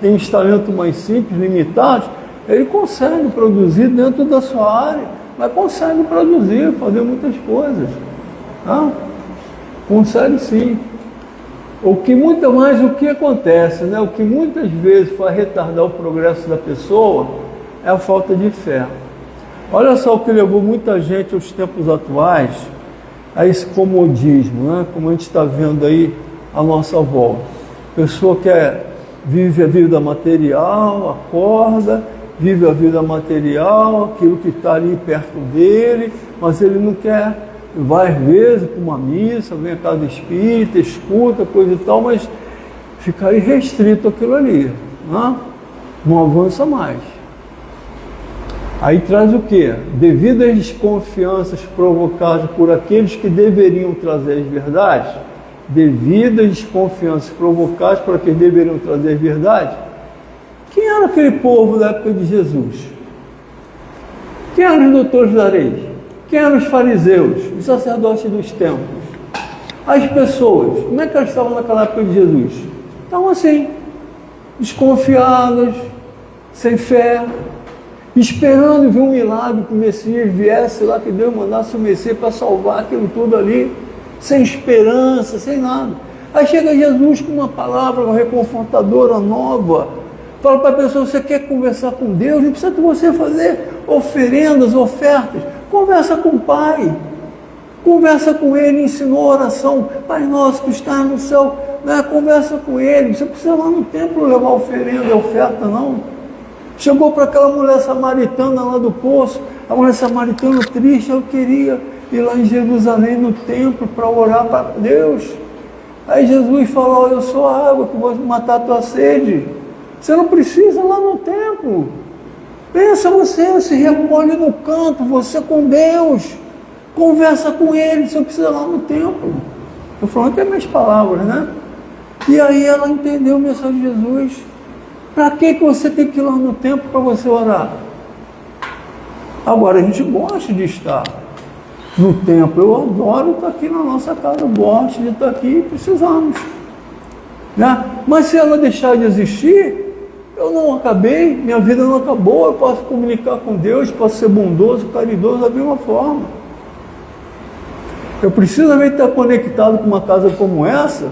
têm os talentos mais simples, limitados, ele consegue produzir dentro da sua área, mas consegue produzir, fazer muitas coisas. Tá? Consegue sim. O que acontece, né? O que muitas vezes faz retardar o progresso da pessoa é a falta de fé. Olha só o que levou muita gente aos tempos atuais a esse comodismo, né? Como a gente está vendo aí à nossa volta. A pessoa vive a vida material, acorda, vive a vida material, aquilo que está ali perto dele, mas ele não quer, vai às vezes para uma missa, vem à casa espírita, escuta, coisa e tal, mas fica aí restrito aquilo ali, né? Não avança mais. Aí traz o quê? Devido às desconfianças provocadas por aqueles que deveriam trazer as verdades, devido às desconfianças provocadas por aqueles que deveriam trazer as verdades, quem era aquele povo da época de Jesus? Quem eram os doutores da lei? Quem eram os fariseus? Os sacerdotes dos templos? As pessoas, como é que elas estavam naquela época de Jesus? Estavam assim, desconfiadas, sem fé, esperando ver um milagre, que o Messias viesse lá, que Deus mandasse o Messias para salvar aquilo tudo ali, sem esperança, sem nada. Aí chega Jesus com uma palavra, uma reconfortadora nova, fala para a pessoa: você quer conversar com Deus? Não precisa de você fazer oferendas, ofertas, conversa com o Pai, conversa com Ele, ensinou a oração, Pai nosso que está no céu, né? Conversa com Ele, você precisa ir lá no templo levar oferenda e oferta, não. Chegou para aquela mulher samaritana lá do poço, a mulher samaritana triste, eu queria ir lá em Jerusalém no templo para orar para Deus. Aí Jesus falou: eu sou a água que vou matar a tua sede, você não precisa ir lá no templo, pensa você, se recolhe no canto, você com Deus, conversa com Ele, você não precisa ir lá no templo. Estou falando que é minhas palavras, né? E aí ela entendeu a mensagem de Jesus. Para que você tem que ir lá no templo para você orar? Agora, a gente gosta de estar no templo. Eu adoro estar aqui na nossa casa, eu gosto de estar aqui, precisamos. Né? Mas se ela deixar de existir, eu não acabei, minha vida não acabou, eu posso comunicar com Deus, posso ser bondoso, caridoso da mesma forma. Eu preciso também estar conectado com uma casa como essa,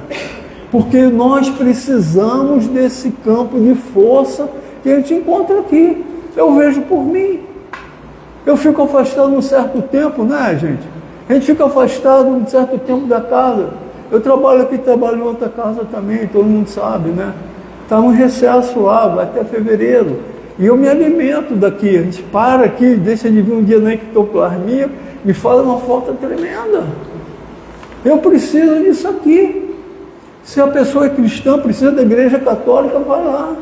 porque nós precisamos desse campo de força que a gente encontra aqui. Eu vejo por mim. Eu fico afastado um certo tempo, né, gente? A gente fica afastado um certo tempo da casa. Eu trabalho aqui, trabalho em outra casa também, todo mundo sabe, né? está no recesso lá, vai até fevereiro. E eu me alimento daqui. A gente para aqui, deixa de vir um dia na ectoplasmia, me faz uma falta tremenda. Eu preciso disso aqui. Se a pessoa é cristã, precisa da igreja católica, vai lá.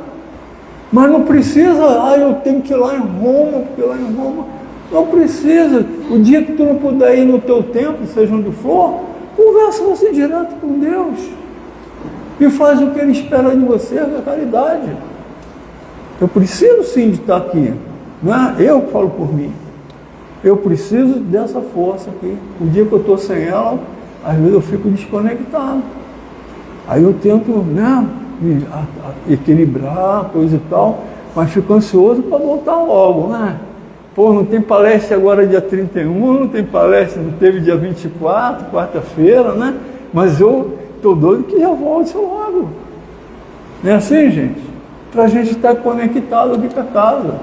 Mas não precisa, eu tenho que ir lá em Roma, porque lá em Roma... Não precisa. O dia que tu não puder ir no teu templo, seja onde for, conversa você direto com Deus. E faz o que Ele espera de você, a caridade. Eu preciso sim de estar aqui. Não é eu que falo por mim. Eu preciso dessa força aqui. O dia que eu estou sem ela, às vezes eu fico desconectado. Aí eu tento, me equilibrar, coisa e tal, mas fico ansioso para voltar logo, né? Pô, não tem palestra agora dia 31, não tem palestra, não teve dia 24, quarta-feira, né? Mas eu estou doido que já volte logo. Não é assim, gente? Para a gente estar conectado aqui com a casa.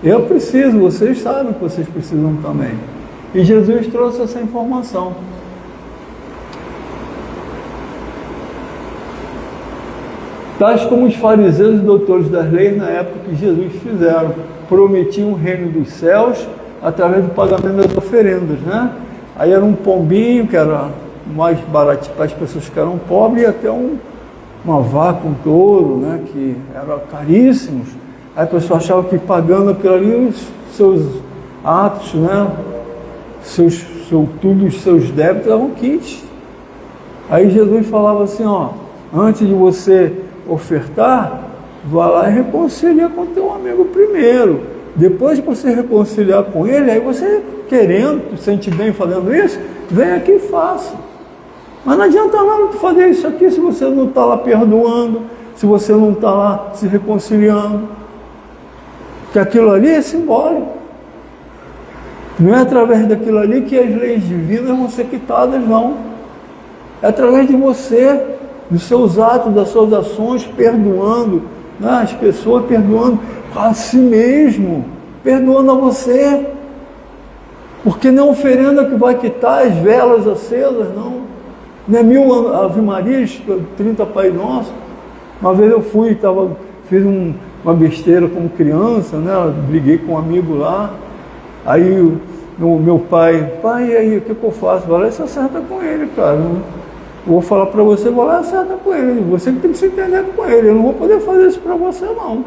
Eu preciso, vocês sabem que vocês precisam também. E Jesus trouxe essa informação. Tais como os fariseus e doutores das leis na época que Jesus fizeram, prometiam o reino dos céus através do pagamento das oferendas, né? Aí era um pombinho que era mais barato para as pessoas que eram pobres, e até uma vaca, um touro, né? Que eram caríssimos. Aí a pessoa achava que pagando aquilo ali, os seus atos, né? Tudo os seus débitos eram quites. Aí Jesus falava assim, antes de você ofertar, vá lá e reconcilia com o teu amigo primeiro. Depois que você reconciliar com ele, aí você querendo, sente bem fazendo isso, vem aqui e faça. Mas não adianta nada tu fazer isso aqui se você não está lá perdoando, se você não está lá se reconciliando. Que aquilo ali é simbólico. Não é através daquilo ali que as leis divinas vão ser quitadas, não. É através de você, dos seus atos, das suas ações, perdoando, né? As pessoas, perdoando a si mesmo, perdoando a você. Porque não é oferenda que vai quitar as velas acesas, não. Não é 1000 Ave Marias, 30 Pai Nosso. Uma vez eu fiz uma besteira como criança, né? Briguei com um amigo lá. Aí o meu pai, e aí, o que eu faço? Vai lá e se acerta com ele, cara. Eu vou falar para você, vai lá e acerta com ele. Você que tem que se entender com ele. Eu não vou poder fazer isso para você, não.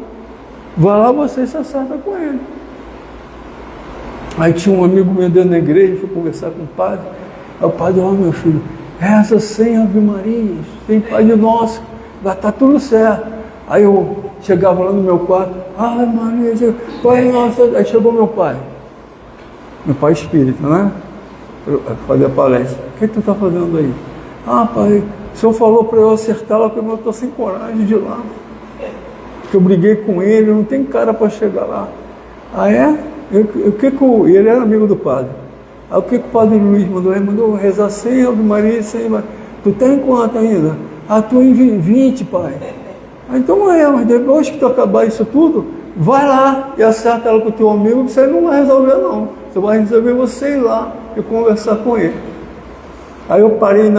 Vai lá, você se acerta com ele. Aí tinha um amigo meu dentro da igreja, fui conversar com o padre. Aí o padre, meu filho, reza 100 Ave Marias, 100 Pai Nosso, vai estar tudo certo. Aí eu chegava lá no meu quarto, Ave Maria, Pai Nosso. Aí chegou meu pai espírita, né? Eu fazia palestra. O que tu está fazendo aí? Pai, o senhor falou para eu acertar lá, porque eu estou sem coragem de ir lá. Porque eu briguei com ele, não tem cara para chegar lá. Ele era amigo do padre. Aí o que o padre Luiz mandou? Ele mandou rezar 100 Ave Maria, 100 Maria. Tu tem quanto ainda? Tu em 20, pai. Então mas depois que tu acabar isso tudo, vai lá e acerta ela com o teu amigo, que você não vai resolver não. Você vai resolver você ir lá e conversar com ele. Aí eu parei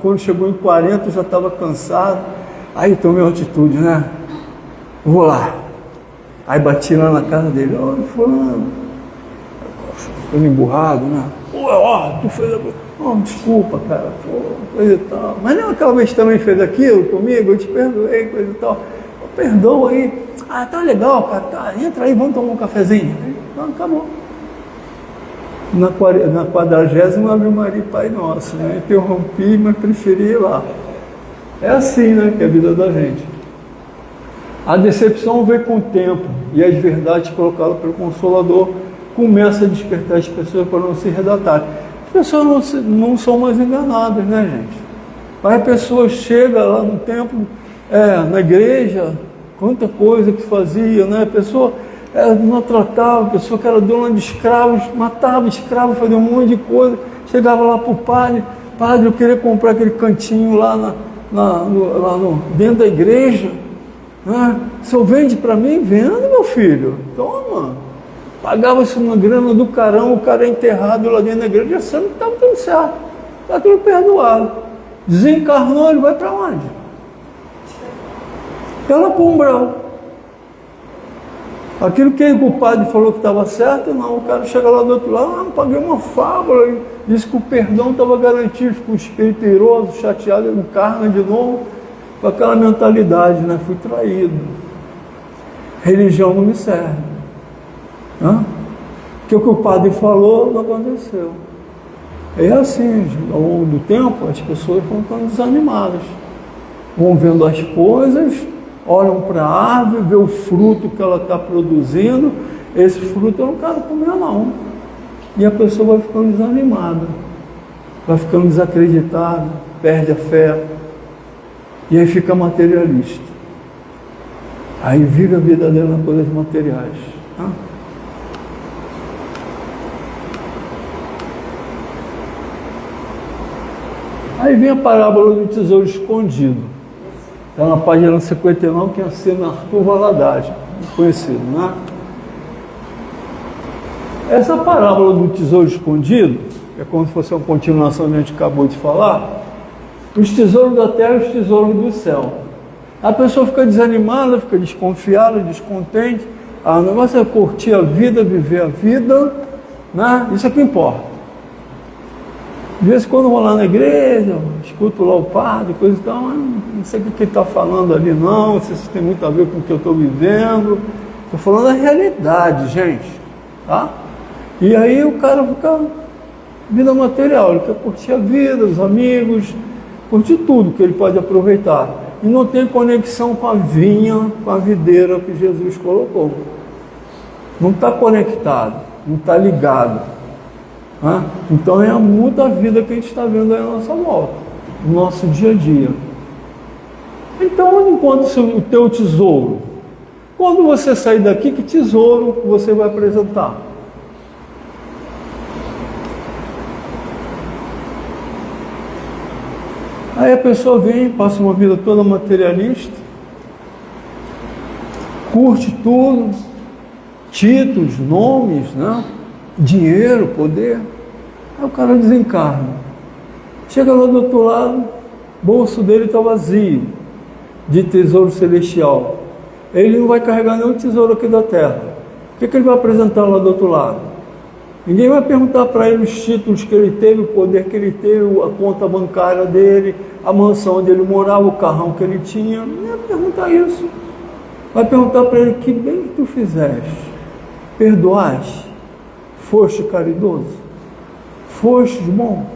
quando chegou em 40, eu já estava cansado. Aí tomei uma atitude, né? Vou lá. Aí bati lá na casa dele. Fulano. Ficando emburrado, né? Tu fez a... desculpa, cara. Coisa e tal. Mas não, aquela vez também fez aquilo comigo, eu te perdoei, coisa e tal. Perdoa aí. Tá legal, cara. Tá, entra aí, vamos tomar um cafezinho. Então, acabou. Na 40ª Ave Maria Pai Nosso, né? Interrompi, mas preferi ir lá. É assim, né, que é a vida da gente. A decepção vem com o tempo e as verdades colocadas pelo Consolador começam a despertar as pessoas para não se redatarem. As pessoas não são mais enganadas, né, gente? Mas a pessoa chega lá no templo, na igreja, quanta coisa que fazia, né? A pessoa maltratava, a pessoa que era dona de escravos, matava escravos, fazia um monte de coisa. Chegava lá para o padre, eu queria comprar aquele cantinho lá dentro da igreja. Né? O senhor vende para mim? Vendo, meu filho. Toma. Pagava-se uma grana do carão, o cara enterrado lá dentro da igreja, achando que estava tudo certo. Está tudo perdoado. Desencarnou, ele vai para onde? Ela com umbral. Aquilo que o padre falou que estava certo, não. O cara chega lá do outro lado, paguei uma fábula, e disse que o perdão estava garantido, ficou espirituoso, chateado, encarna de novo, com aquela mentalidade, né? Fui traído. Religião não me serve. Porque o que o padre falou não aconteceu. É assim, ao longo do tempo, as pessoas vão ficando desanimadas. Vão vendo as coisas, olham para a árvore, vê o fruto que ela está produzindo. Esse fruto eu não quero comer, não. E a pessoa vai ficando desanimada, vai ficando desacreditada, perde a fé. E aí fica materialista. Aí vive a vida dela nas coisas materiais. Aí vem a parábola do tesouro escondido. Está na página 59, que é a cena Arthur Valadares, conhecido, né? Essa parábola do tesouro escondido, é como se fosse uma continuação que a gente acabou de falar, os tesouros da terra e os tesouros do céu. A pessoa fica desanimada, fica desconfiada, descontente. O negócio é curtir a vida, viver a vida, né? Isso é que importa. De vez em quando eu vou lá na igreja, escuto lá o padre, coisa e tal, não sei o que ele está falando ali não, se isso tem muito a ver com o que eu estou vivendo. Estou falando da realidade, gente. Tá? E aí o cara fica vida material, ele quer curtir a vida, os amigos, curtir tudo que ele pode aproveitar. E não tem conexão com a vinha, com a videira que Jesus colocou. Não está conectado, não está ligado. Então é muita vida que a gente está vendo aí na nossa volta, no nosso dia a dia. Então, onde encontra o teu tesouro? Quando você sair daqui, que tesouro você vai apresentar? Aí a pessoa vem, passa uma vida toda materialista, curte tudo, títulos, nomes, né? Dinheiro, poder. Aí o cara desencarna. Chega lá do outro lado, o bolso dele está vazio de tesouro celestial. Ele não vai carregar nenhum tesouro aqui da terra. O que ele vai apresentar lá do outro lado? Ninguém vai perguntar para ele os títulos que ele teve, o poder que ele teve, a conta bancária dele, a mansão onde ele morava, o carrão que ele tinha. Não vai perguntar isso. Vai perguntar para ele: que bem que tu fizeste? Perdoaste? Foste caridoso? Foste bom?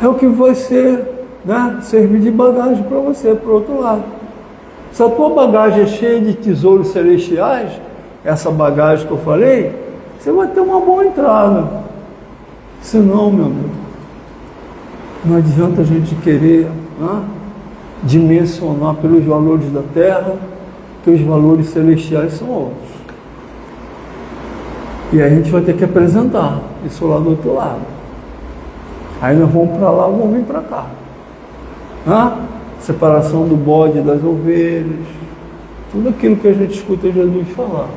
É o que vai ser, né, servir de bagagem para você, para o outro lado. Se a tua bagagem é cheia de tesouros celestiais, essa bagagem que eu falei, você vai ter uma boa entrada. Senão, meu amigo, não adianta a gente querer, né, dimensionar pelos valores da terra, que os valores celestiais são outros. E aí a gente vai ter que apresentar isso lá do outro lado. Aí nós vamos para lá, vamos vir para cá. Separação do bode das ovelhas, tudo aquilo que a gente escuta Jesus falar.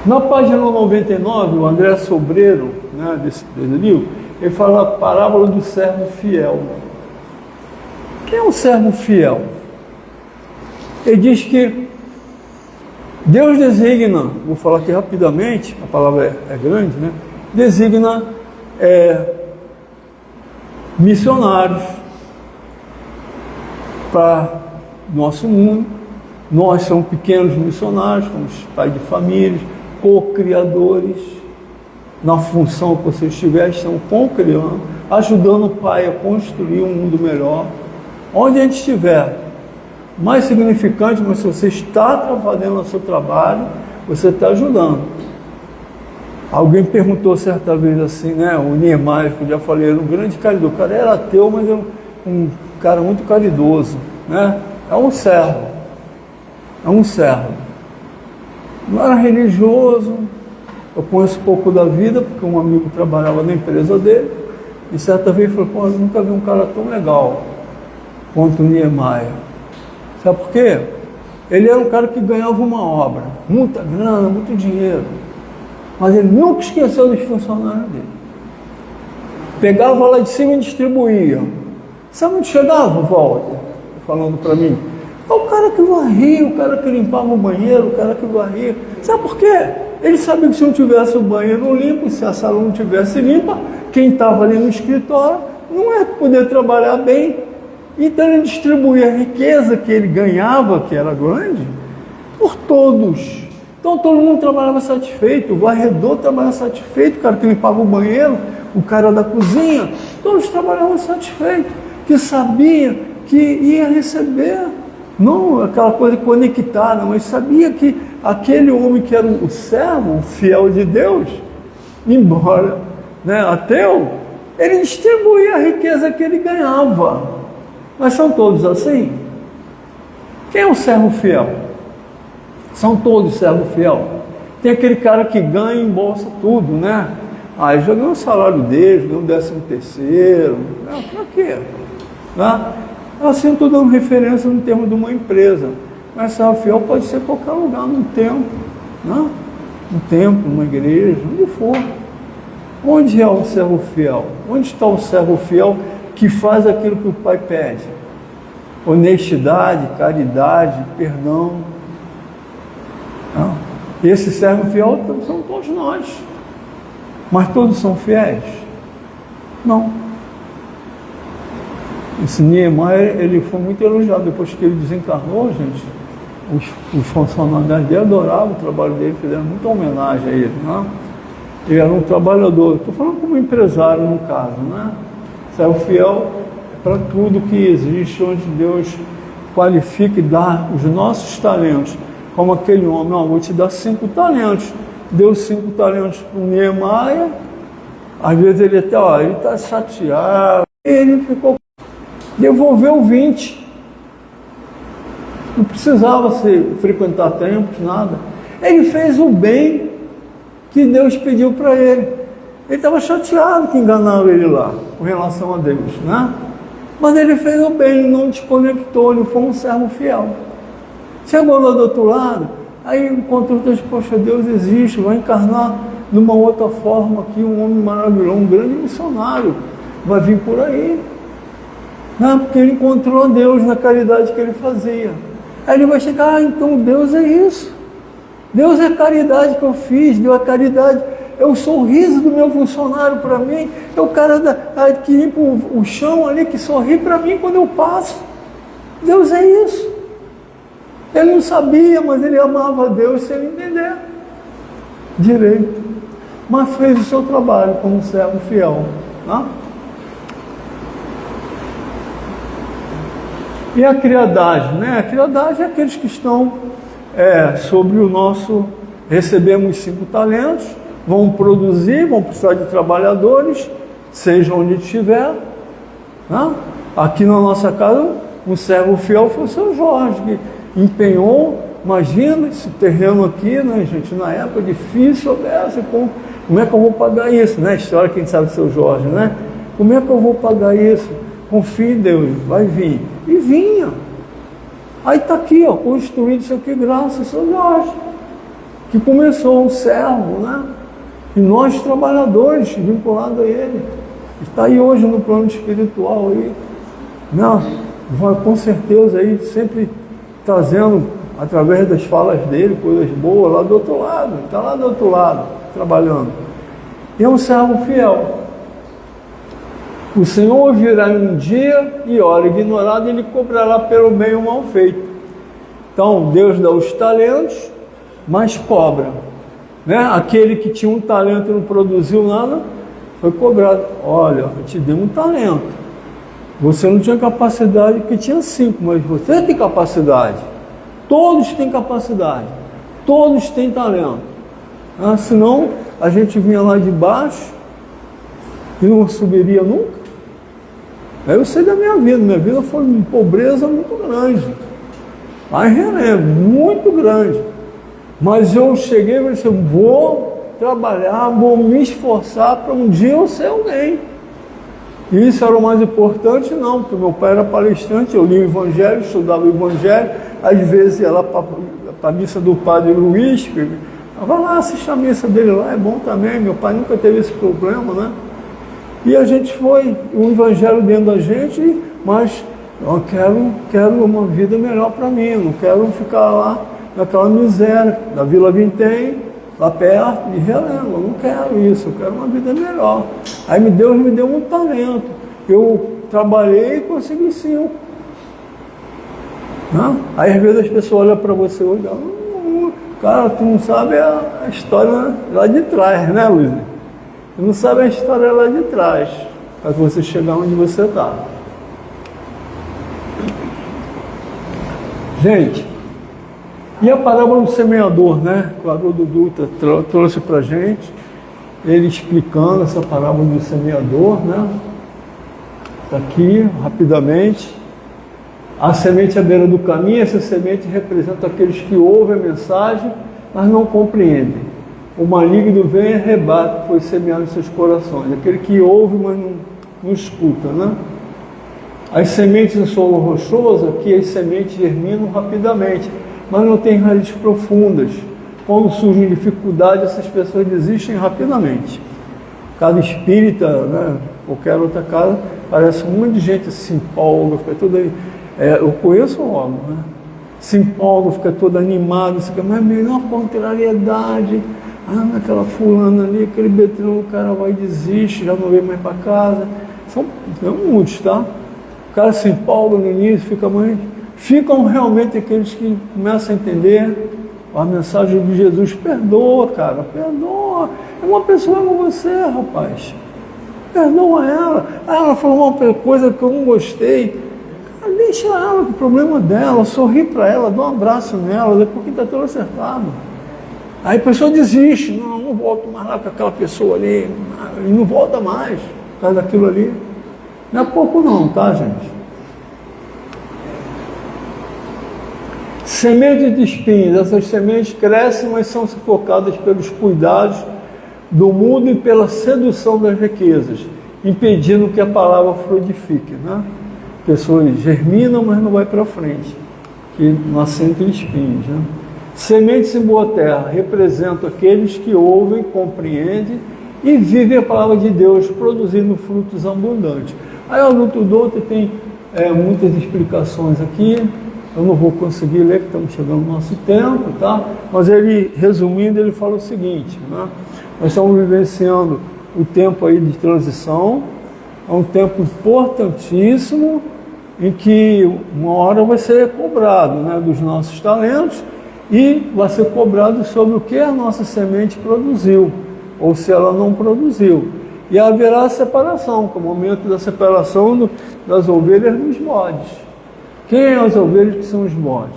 Na página 99, o André Sobreiro, né, desse livro, ele fala a parábola do servo fiel. Quem é um servo fiel? Ele diz que Deus designa, vou falar aqui rapidamente, a palavra é grande, né? Designa missionários para nosso mundo. Nós somos pequenos missionários, somos pais de famílias, co-criadores. Na função que vocês tiverem, estão co-criando, ajudando o Pai a construir um mundo melhor. Onde a gente estiver, mais significante, mas se você está fazendo o seu trabalho, você está ajudando. Alguém perguntou certa vez assim, né? O Niemeyer, que eu já falei, era um grande caridoso. O cara era ateu, mas era um cara muito caridoso, né? É um servo. É um servo. Não era religioso. Eu conheço pouco da vida, porque um amigo trabalhava na empresa dele, e certa vez falou: pô, eu nunca vi um cara tão legal quanto o Niemeyer. Sabe por quê? Ele era um cara que ganhava uma obra, muita grana, muito dinheiro, mas ele nunca esqueceu dos funcionários dele. Pegava lá de cima e distribuía. Sabe onde chegava, Walter? Falando para mim. É o cara que varria, o cara que limpava o banheiro, o cara que varria. Sabe por quê? Ele sabia que se não tivesse o banheiro limpo, se a sala não tivesse limpa, quem estava ali no escritório não ia poder trabalhar bem. Então ele distribuía a riqueza que ele ganhava, que era grande, por todos. Então todo mundo trabalhava satisfeito, o varredor trabalhava satisfeito, o cara que limpava o banheiro, o cara da cozinha, todos trabalhavam satisfeitos, que sabia que ia receber, não aquela coisa conectada, mas sabia que aquele homem que era o servo, o fiel de Deus, embora ateu, ele distribuía a riqueza que ele ganhava. Mas são todos assim? Quem é o servo fiel? São todos servo fiel. Tem aquele cara que ganha e embolsa tudo, né? Ele já ganhou o salário dele, ganhou o 13º. Para quê? Assim eu estou dando referência no termo de uma empresa. Mas servo fiel pode ser qualquer lugar, num templo, num templo, numa igreja, onde for. Onde é o servo fiel? Onde está o servo fiel que faz aquilo que o Pai pede? Honestidade, caridade, perdão. Esse servo fiel são todos nós. Mas todos são fiéis? Não. Esse Niemeyer, ele foi muito elogiado. Depois que ele desencarnou, gente, os funcionários dele adoravam o trabalho dele, fizeram muita homenagem a ele. Ele era um trabalhador. Estou falando como empresário, no caso. Servo fiel é para tudo que existe, onde Deus qualifica e dá os nossos talentos. Como aquele homem, vou te dar 5 talentos. Deu 5 talentos para o Niemeyer. Às vezes ele até, ele está chateado. Ele devolveu 20. Não precisava frequentar templos, nada. Ele fez o bem que Deus pediu para ele. Ele estava chateado que enganaram ele lá, com relação a Deus, Mas ele fez o bem, ele não desconectou, ele foi um servo fiel. Chegou lá do outro lado, aí encontrou Deus, poxa, Deus existe, vai encarnar de uma outra forma aqui, um homem maravilhoso, um grande missionário, vai vir por aí. Porque ele encontrou Deus na caridade que ele fazia. Aí ele vai chegar, então Deus é isso. Deus é a caridade que eu fiz, deu a caridade, é o sorriso do meu funcionário para mim, é o cara que limpa o chão ali, que sorri para mim quando eu passo. Deus é isso. Ele não sabia, mas ele amava a Deus sem entender direito. Mas fez o seu trabalho como servo fiel. E a criadagem, A criadagem é aqueles que estão sobre o nosso... Recebemos 5 talentos, vão produzir, vão precisar de trabalhadores, seja onde estiver. Aqui na nossa casa, um servo fiel foi o seu Jorge, que empenhou, imagina esse terreno aqui, gente, na época difícil, como é que eu vou pagar isso? A história, quem sabe, do seu Jorge, Como é que eu vou pagar isso? Confie em Deus, vai vir. E vinha. Aí está aqui, construído isso aqui, graças ao seu Jorge, que começou um servo, E nós, trabalhadores, vinculados a ele. Está aí hoje no plano espiritual aí. Vai com certeza aí, sempre trazendo, através das falas dele, coisas boas lá do outro lado. Está lá do outro lado, trabalhando. E é um servo fiel. O Senhor virá um dia e hora ignorada, ele cobrará pelo bem o mal feito. Então, Deus dá os talentos, mas cobra. Aquele que tinha um talento e não produziu nada, foi cobrado. Olha, eu te dei um talento. Você não tinha capacidade, porque tinha 5, mas você tem capacidade. Todos têm capacidade. Todos têm talento. Senão, a gente vinha lá de baixo e não subiria nunca. Eu sei da minha vida foi uma pobreza muito grande. Mas muito grande. Mas eu cheguei e disse, vou trabalhar, vou me esforçar para um dia eu ser alguém. E isso era o mais importante, não, porque meu pai era palestrante, eu li o Evangelho, estudava o Evangelho, às vezes ia lá para a missa do Padre Luiz, vai lá assistir a missa dele lá, é bom também, meu pai nunca teve esse problema, E a gente foi, o evangelho dentro da gente, mas eu quero uma vida melhor para mim, não quero ficar lá naquela miséria da Vila Vintém, lá perto, de Realengo. Eu não quero isso, eu quero uma vida melhor. Aí Deus me deu um talento. Eu trabalhei e consegui 5. Aí às vezes as pessoas olham para você e olham, cara, tu não sabe a história lá de trás, né, Luiz? Tu não sabe a história lá de trás, para você chegar onde você está. Gente, e a parábola do semeador, né? Que o Haroldo Dutra trouxe para a gente, ele explicando essa parábola do semeador, né? Está aqui, rapidamente. A semente à beira do caminho, essa semente representa aqueles que ouvem a mensagem, mas não compreendem. O maligno vem e arrebata o que foi semeado em seus corações. Aquele que ouve, mas não escuta, né? As sementes em solo rochoso, aqui as sementes germinam rapidamente, mas não têm raízes profundas. Quando surgem dificuldades, essas pessoas desistem rapidamente. Cada espírita, né, qualquer outra casa, parece um monte de gente se empolga, fica toda... eu conheço logo, né? Se empolga, fica todo animado, fica, mas melhor contrariedade. Aquela fulana ali, aquele betrão, o cara vai e desiste, já não vem mais para casa. São muitos, tá? O cara se empolga no início, ficam realmente aqueles que começam a entender a mensagem de Jesus. Perdoa, cara, perdoa. É uma pessoa como você, rapaz. Perdoa ela. Ela falou uma coisa que eu não gostei. Cara, deixa ela, que o problema dela, sorri para ela, dá um abraço nela, depois que está tudo acertado. Aí a pessoa desiste, não volto mais lá com aquela pessoa ali, e não volta mais por causa daquilo ali. Não é pouco não, tá, gente? Sementes de espinhos, essas sementes crescem, mas são sufocadas pelos cuidados do mundo e pela sedução das riquezas, impedindo que a palavra frutifique, né? Pessoas germinam, mas não vai para frente, que nascem entre espinhos, né? Sementes em boa terra representam aqueles que ouvem, compreendem e vivem a palavra de Deus, produzindo frutos abundantes. Aí o Luto Doutor tem muitas explicações aqui, eu não vou conseguir ler, que estamos chegando no nosso tempo, tá? Mas ele, resumindo, ele fala o seguinte, né? Nós estamos vivenciando o tempo aí de transição, é um tempo importantíssimo, em que uma hora vai ser cobrado, né, dos nossos talentos, e vai ser cobrado sobre o que a nossa semente produziu, ou se ela não produziu. E haverá a separação, que é o momento da separação das ovelhas dos bodes. Quem são as ovelhas que são os bodes?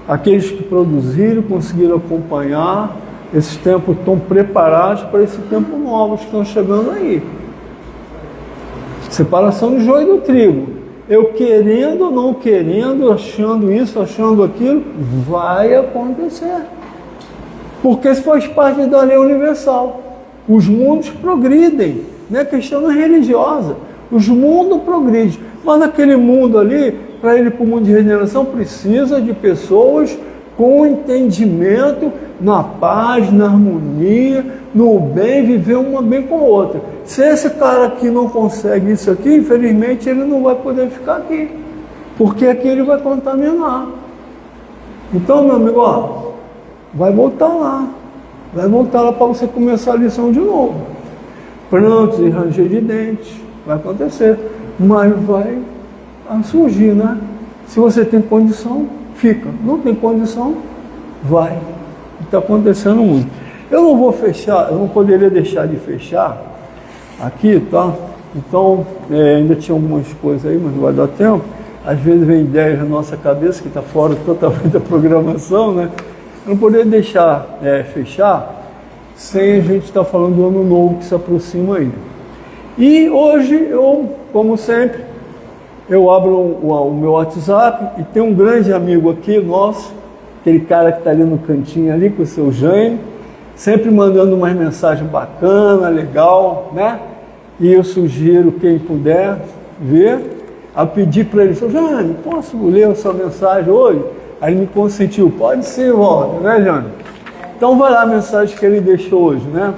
Aqueles que produziram, conseguiram acompanhar, esses tempos estão preparados para esse tempo novo que estão chegando aí. Separação do joio e do trigo. Eu querendo ou não querendo, achando isso, achando aquilo, vai acontecer. Porque isso faz parte da lei universal. Os mundos progridem, não é questão religiosa. Os mundos progridem. Mas naquele mundo ali, para ele ir para o mundo de regeneração, precisa de pessoas com entendimento, na paz, na harmonia, no bem, viver uma bem com a outra. Se esse cara aqui não consegue isso aqui, infelizmente ele não vai poder ficar aqui, porque aqui ele vai contaminar. Então, meu amigo, ó, vai voltar lá para você começar a lição de novo. Prantos e ranger de dentes, vai acontecer, mas vai surgir, né? Se você tem condição, fica. Não tem condição, vai. Está acontecendo muito. Eu não vou fechar, eu não poderia deixar de fechar aqui, tá? Então, ainda tinha algumas coisas aí, mas não vai dar tempo. Às vezes vem ideias na nossa cabeça que está fora totalmente da programação, né? Eu não poderia deixar fechar sem a gente estar falando do ano novo que se aproxima aí. E hoje eu, como sempre, eu abro o meu WhatsApp e tem um grande amigo aqui nosso, aquele cara que está ali no cantinho ali com o seu Jânio, sempre mandando umas mensagens bacanas, legal, né? E eu sugiro, quem puder ver, a pedir para ele, seu Jânio, posso ler a sua mensagem hoje? Aí ele me consentiu, pode sim, volta, né, Jânio? Então vai lá a mensagem que ele deixou hoje, né?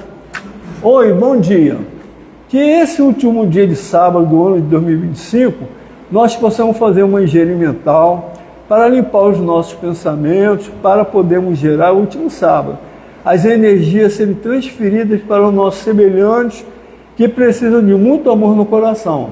Oi, bom dia. que esse último dia de sábado do ano de 2025, nós possamos fazer uma higiene mental para limpar os nossos pensamentos, para podermos gerar o último sábado. As energias serem transferidas para os nossos semelhantes que precisam de muito amor no coração.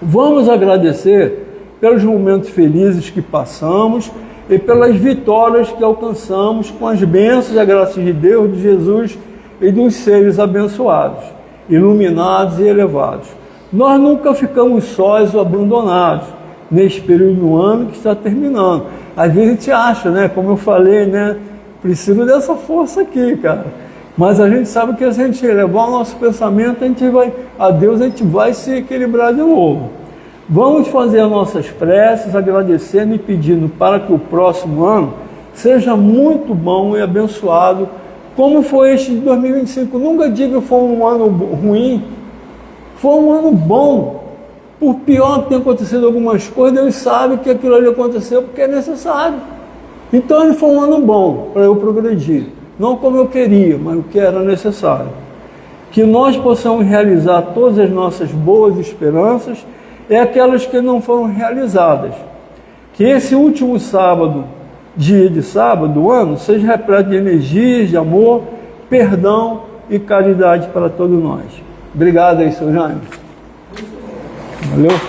Vamos agradecer pelos momentos felizes que passamos e pelas vitórias que alcançamos com as bênçãos e a graça de Deus, de Jesus e dos seres abençoados, iluminados e elevados. Nós nunca ficamos sós ou abandonados nesse período do ano que está terminando. Às vezes a gente acha, né, como eu falei, né, preciso dessa força aqui, cara. Mas a gente sabe que se a gente elevar o nosso pensamento, a Deus a gente vai se equilibrar de novo. Vamos fazer as nossas preces, agradecendo e pedindo para que o próximo ano seja muito bom e abençoado, como foi este de 2025. Nunca diga que foi um ano ruim, foi um ano bom. Por pior que tenha acontecido algumas coisas, Deus sabe que aquilo ali aconteceu porque é necessário. Então ele foi um ano bom para eu progredir. Não como eu queria, mas o que era necessário. Que nós possamos realizar todas as nossas boas esperanças e aquelas que não foram realizadas. Que esse último sábado, dia de sábado do ano, seja repleto de energias, de amor, perdão e caridade para todos nós. Obrigado aí, seu Jaime. Valeu?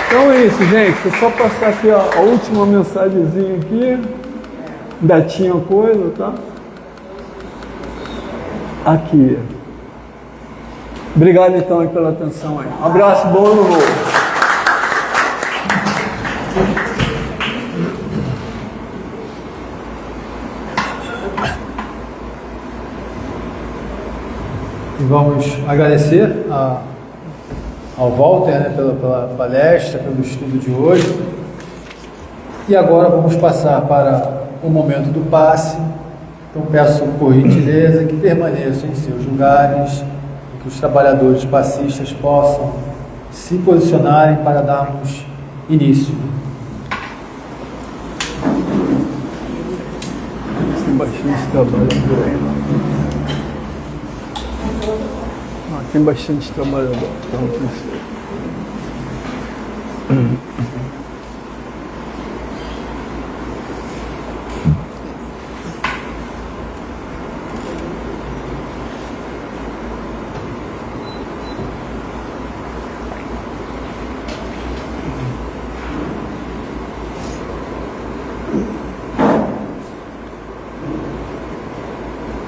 Então é isso, gente. Vou só passar aqui a última mensagenzinha aqui. Ainda tinha coisa, tá? Aqui. Obrigado então aí pela atenção aí. Um abraço, bom ano novo.
E vamos agradecer ao Walter, né, pela palestra, pelo estudo de hoje. E agora vamos passar para o momento do passe. Então peço por gentileza que permaneçam em seus lugares e que os trabalhadores passistas possam se posicionarem para darmos início.
Tem bastante trabalhador aí. Tem bastante trabalhador.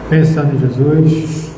Pensando em Jesus,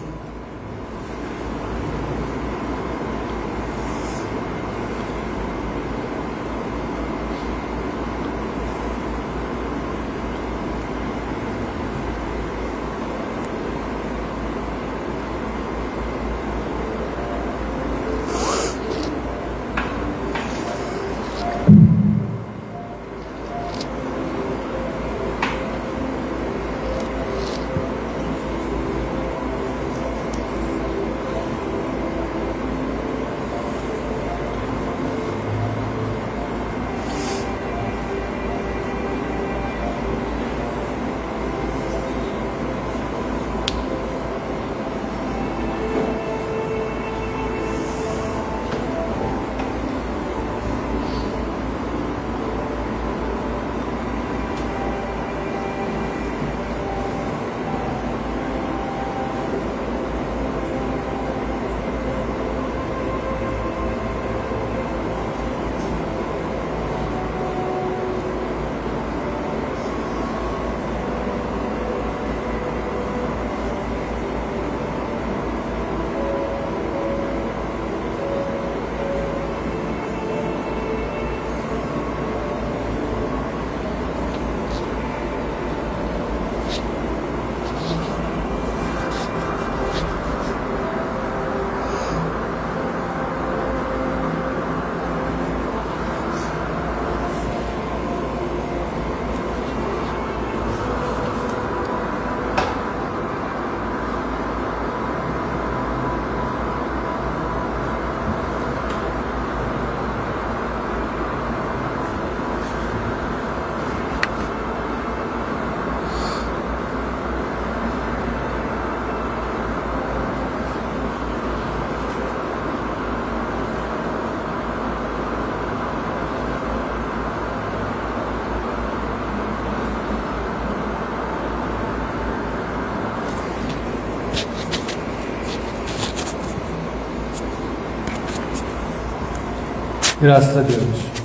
Graças a Deus.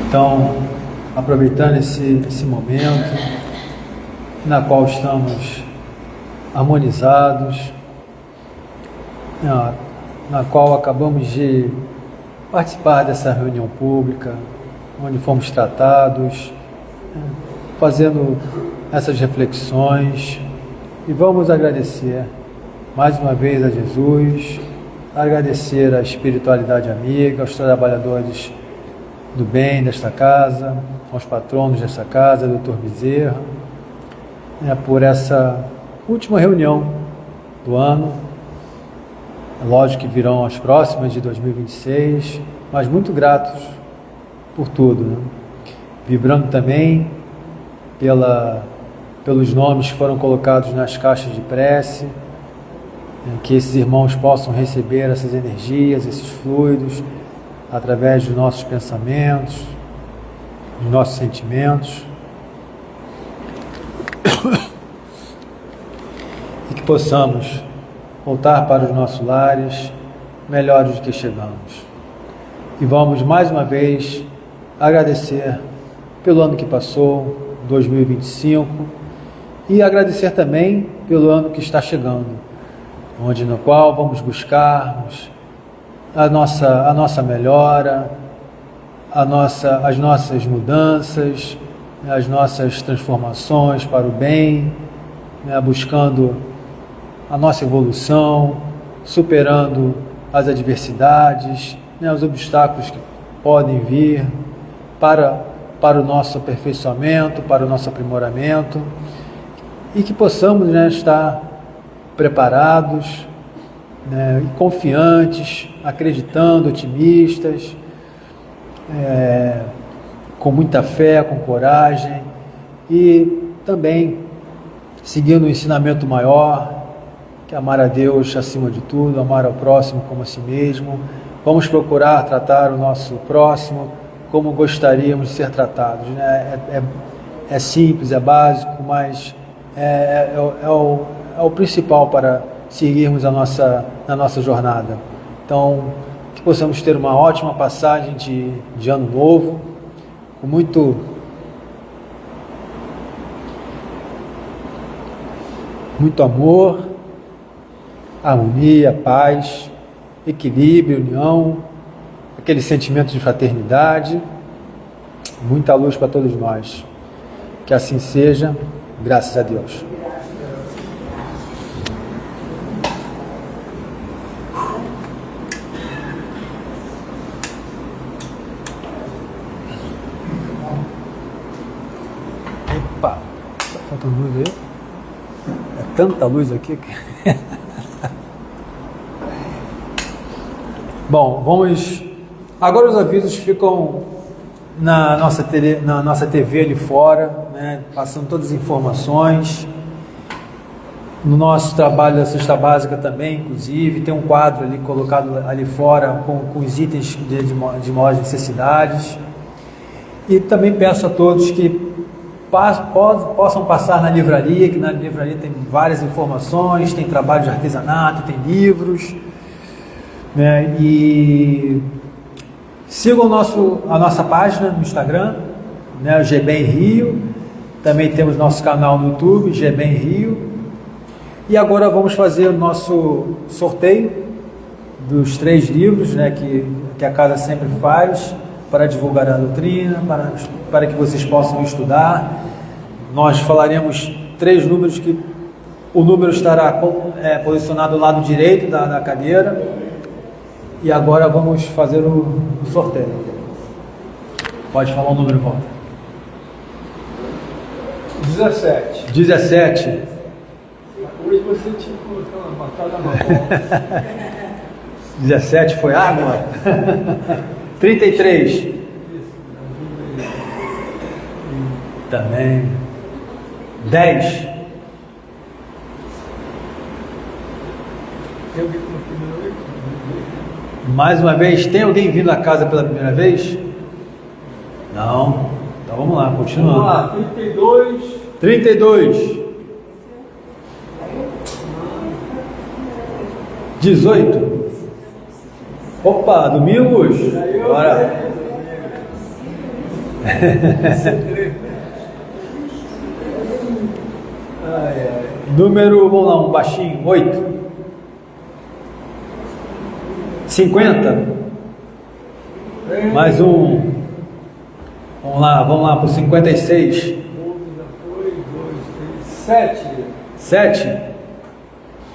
Então, aproveitando esse momento na qual estamos harmonizados, na qual acabamos de participar dessa reunião pública, onde fomos tratados, fazendo essas reflexões, e vamos agradecer mais uma vez a Jesus, agradecer à espiritualidade amiga, aos trabalhadores do bem desta casa, aos patronos desta casa, Dr. Bezerra, por essa última reunião do ano. É lógico que virão as próximas de 2026, mas muito gratos por tudo, né? Vibrando também pelos nomes que foram colocados nas caixas de prece, que esses irmãos possam receber essas energias, esses fluidos, através dos nossos pensamentos, dos nossos sentimentos, e que possamos voltar para os nossos lares melhores do que chegamos. E vamos mais uma vez agradecer pelo ano que passou, 2025, e agradecer também pelo ano que está chegando, no qual vamos buscarmos a nossa melhora, as nossas mudanças, as nossas transformações para o bem, buscando a nossa evolução, superando as adversidades, os obstáculos que podem vir para o nosso aperfeiçoamento, para o nosso aprimoramento, e que possamos estar preparados, e confiantes, acreditando, otimistas, com muita fé, com coragem, e também seguindo o ensinamento maior, que é amar a Deus acima de tudo, amar ao próximo como a si mesmo. Vamos procurar tratar o nosso próximo como gostaríamos de ser tratados, É simples, é básico, mas é o principal para seguirmos a nossa jornada. Então, que possamos ter uma ótima passagem de ano novo, com muito amor, harmonia, paz, equilíbrio, união, aquele sentimento de fraternidade, muita luz para todos nós. Que assim seja, graças a Deus. Opa, tá faltando luz aí? É tanta luz aqui que... Bom, vamos... Agora os avisos ficam na nossa TV ali fora, passando todas as informações. No nosso trabalho da cesta básica também, inclusive, tem um quadro ali colocado ali fora com os itens de maiores necessidades. E também peço a todos que possam passar na livraria, que na livraria tem várias informações, tem trabalho de artesanato, tem livros, e sigam a nossa página no Instagram, o GBEM Rio. Também temos nosso canal no YouTube, GBEM Rio. E agora vamos fazer o nosso sorteio dos 3 livros, que a casa sempre faz, para divulgar a doutrina, para que vocês possam estudar. Nós falaremos 3 números, que o número estará posicionado do lado direito da cadeira. E agora vamos fazer o sorteio. Pode falar o número, volta.
17.
17.
Hoje você tinha colocado uma batalha na mão.
17 foi água. 33. Também. 10. Mais uma vez, tem alguém vindo à casa pela primeira vez? Não. Então vamos lá, continuando.
Vamos lá, 32.
32. 18. Opa, Domingos. Bora. Número, vamos lá, um baixinho, 8. 50. Mais um. Vamos lá para o 56.
12 já foi, 2, 3, 7.
7.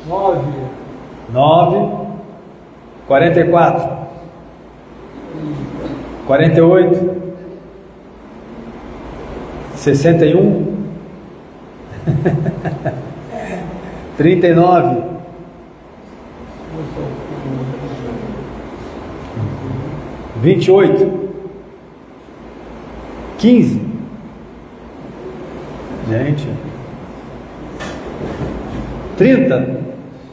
9.
9. 44. 48. 61. 39. 28. 15. Gente. 30.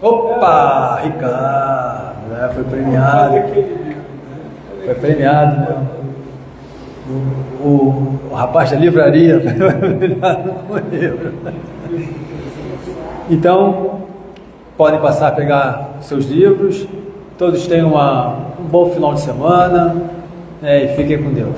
Opa, Ricardo, né? Foi premiado. Foi premiado, né? O rapaz da livraria foi premiado com o livro. Então, podem passar a pegar seus livros. Todos tenham um bom final de semana, e fiquem com Deus.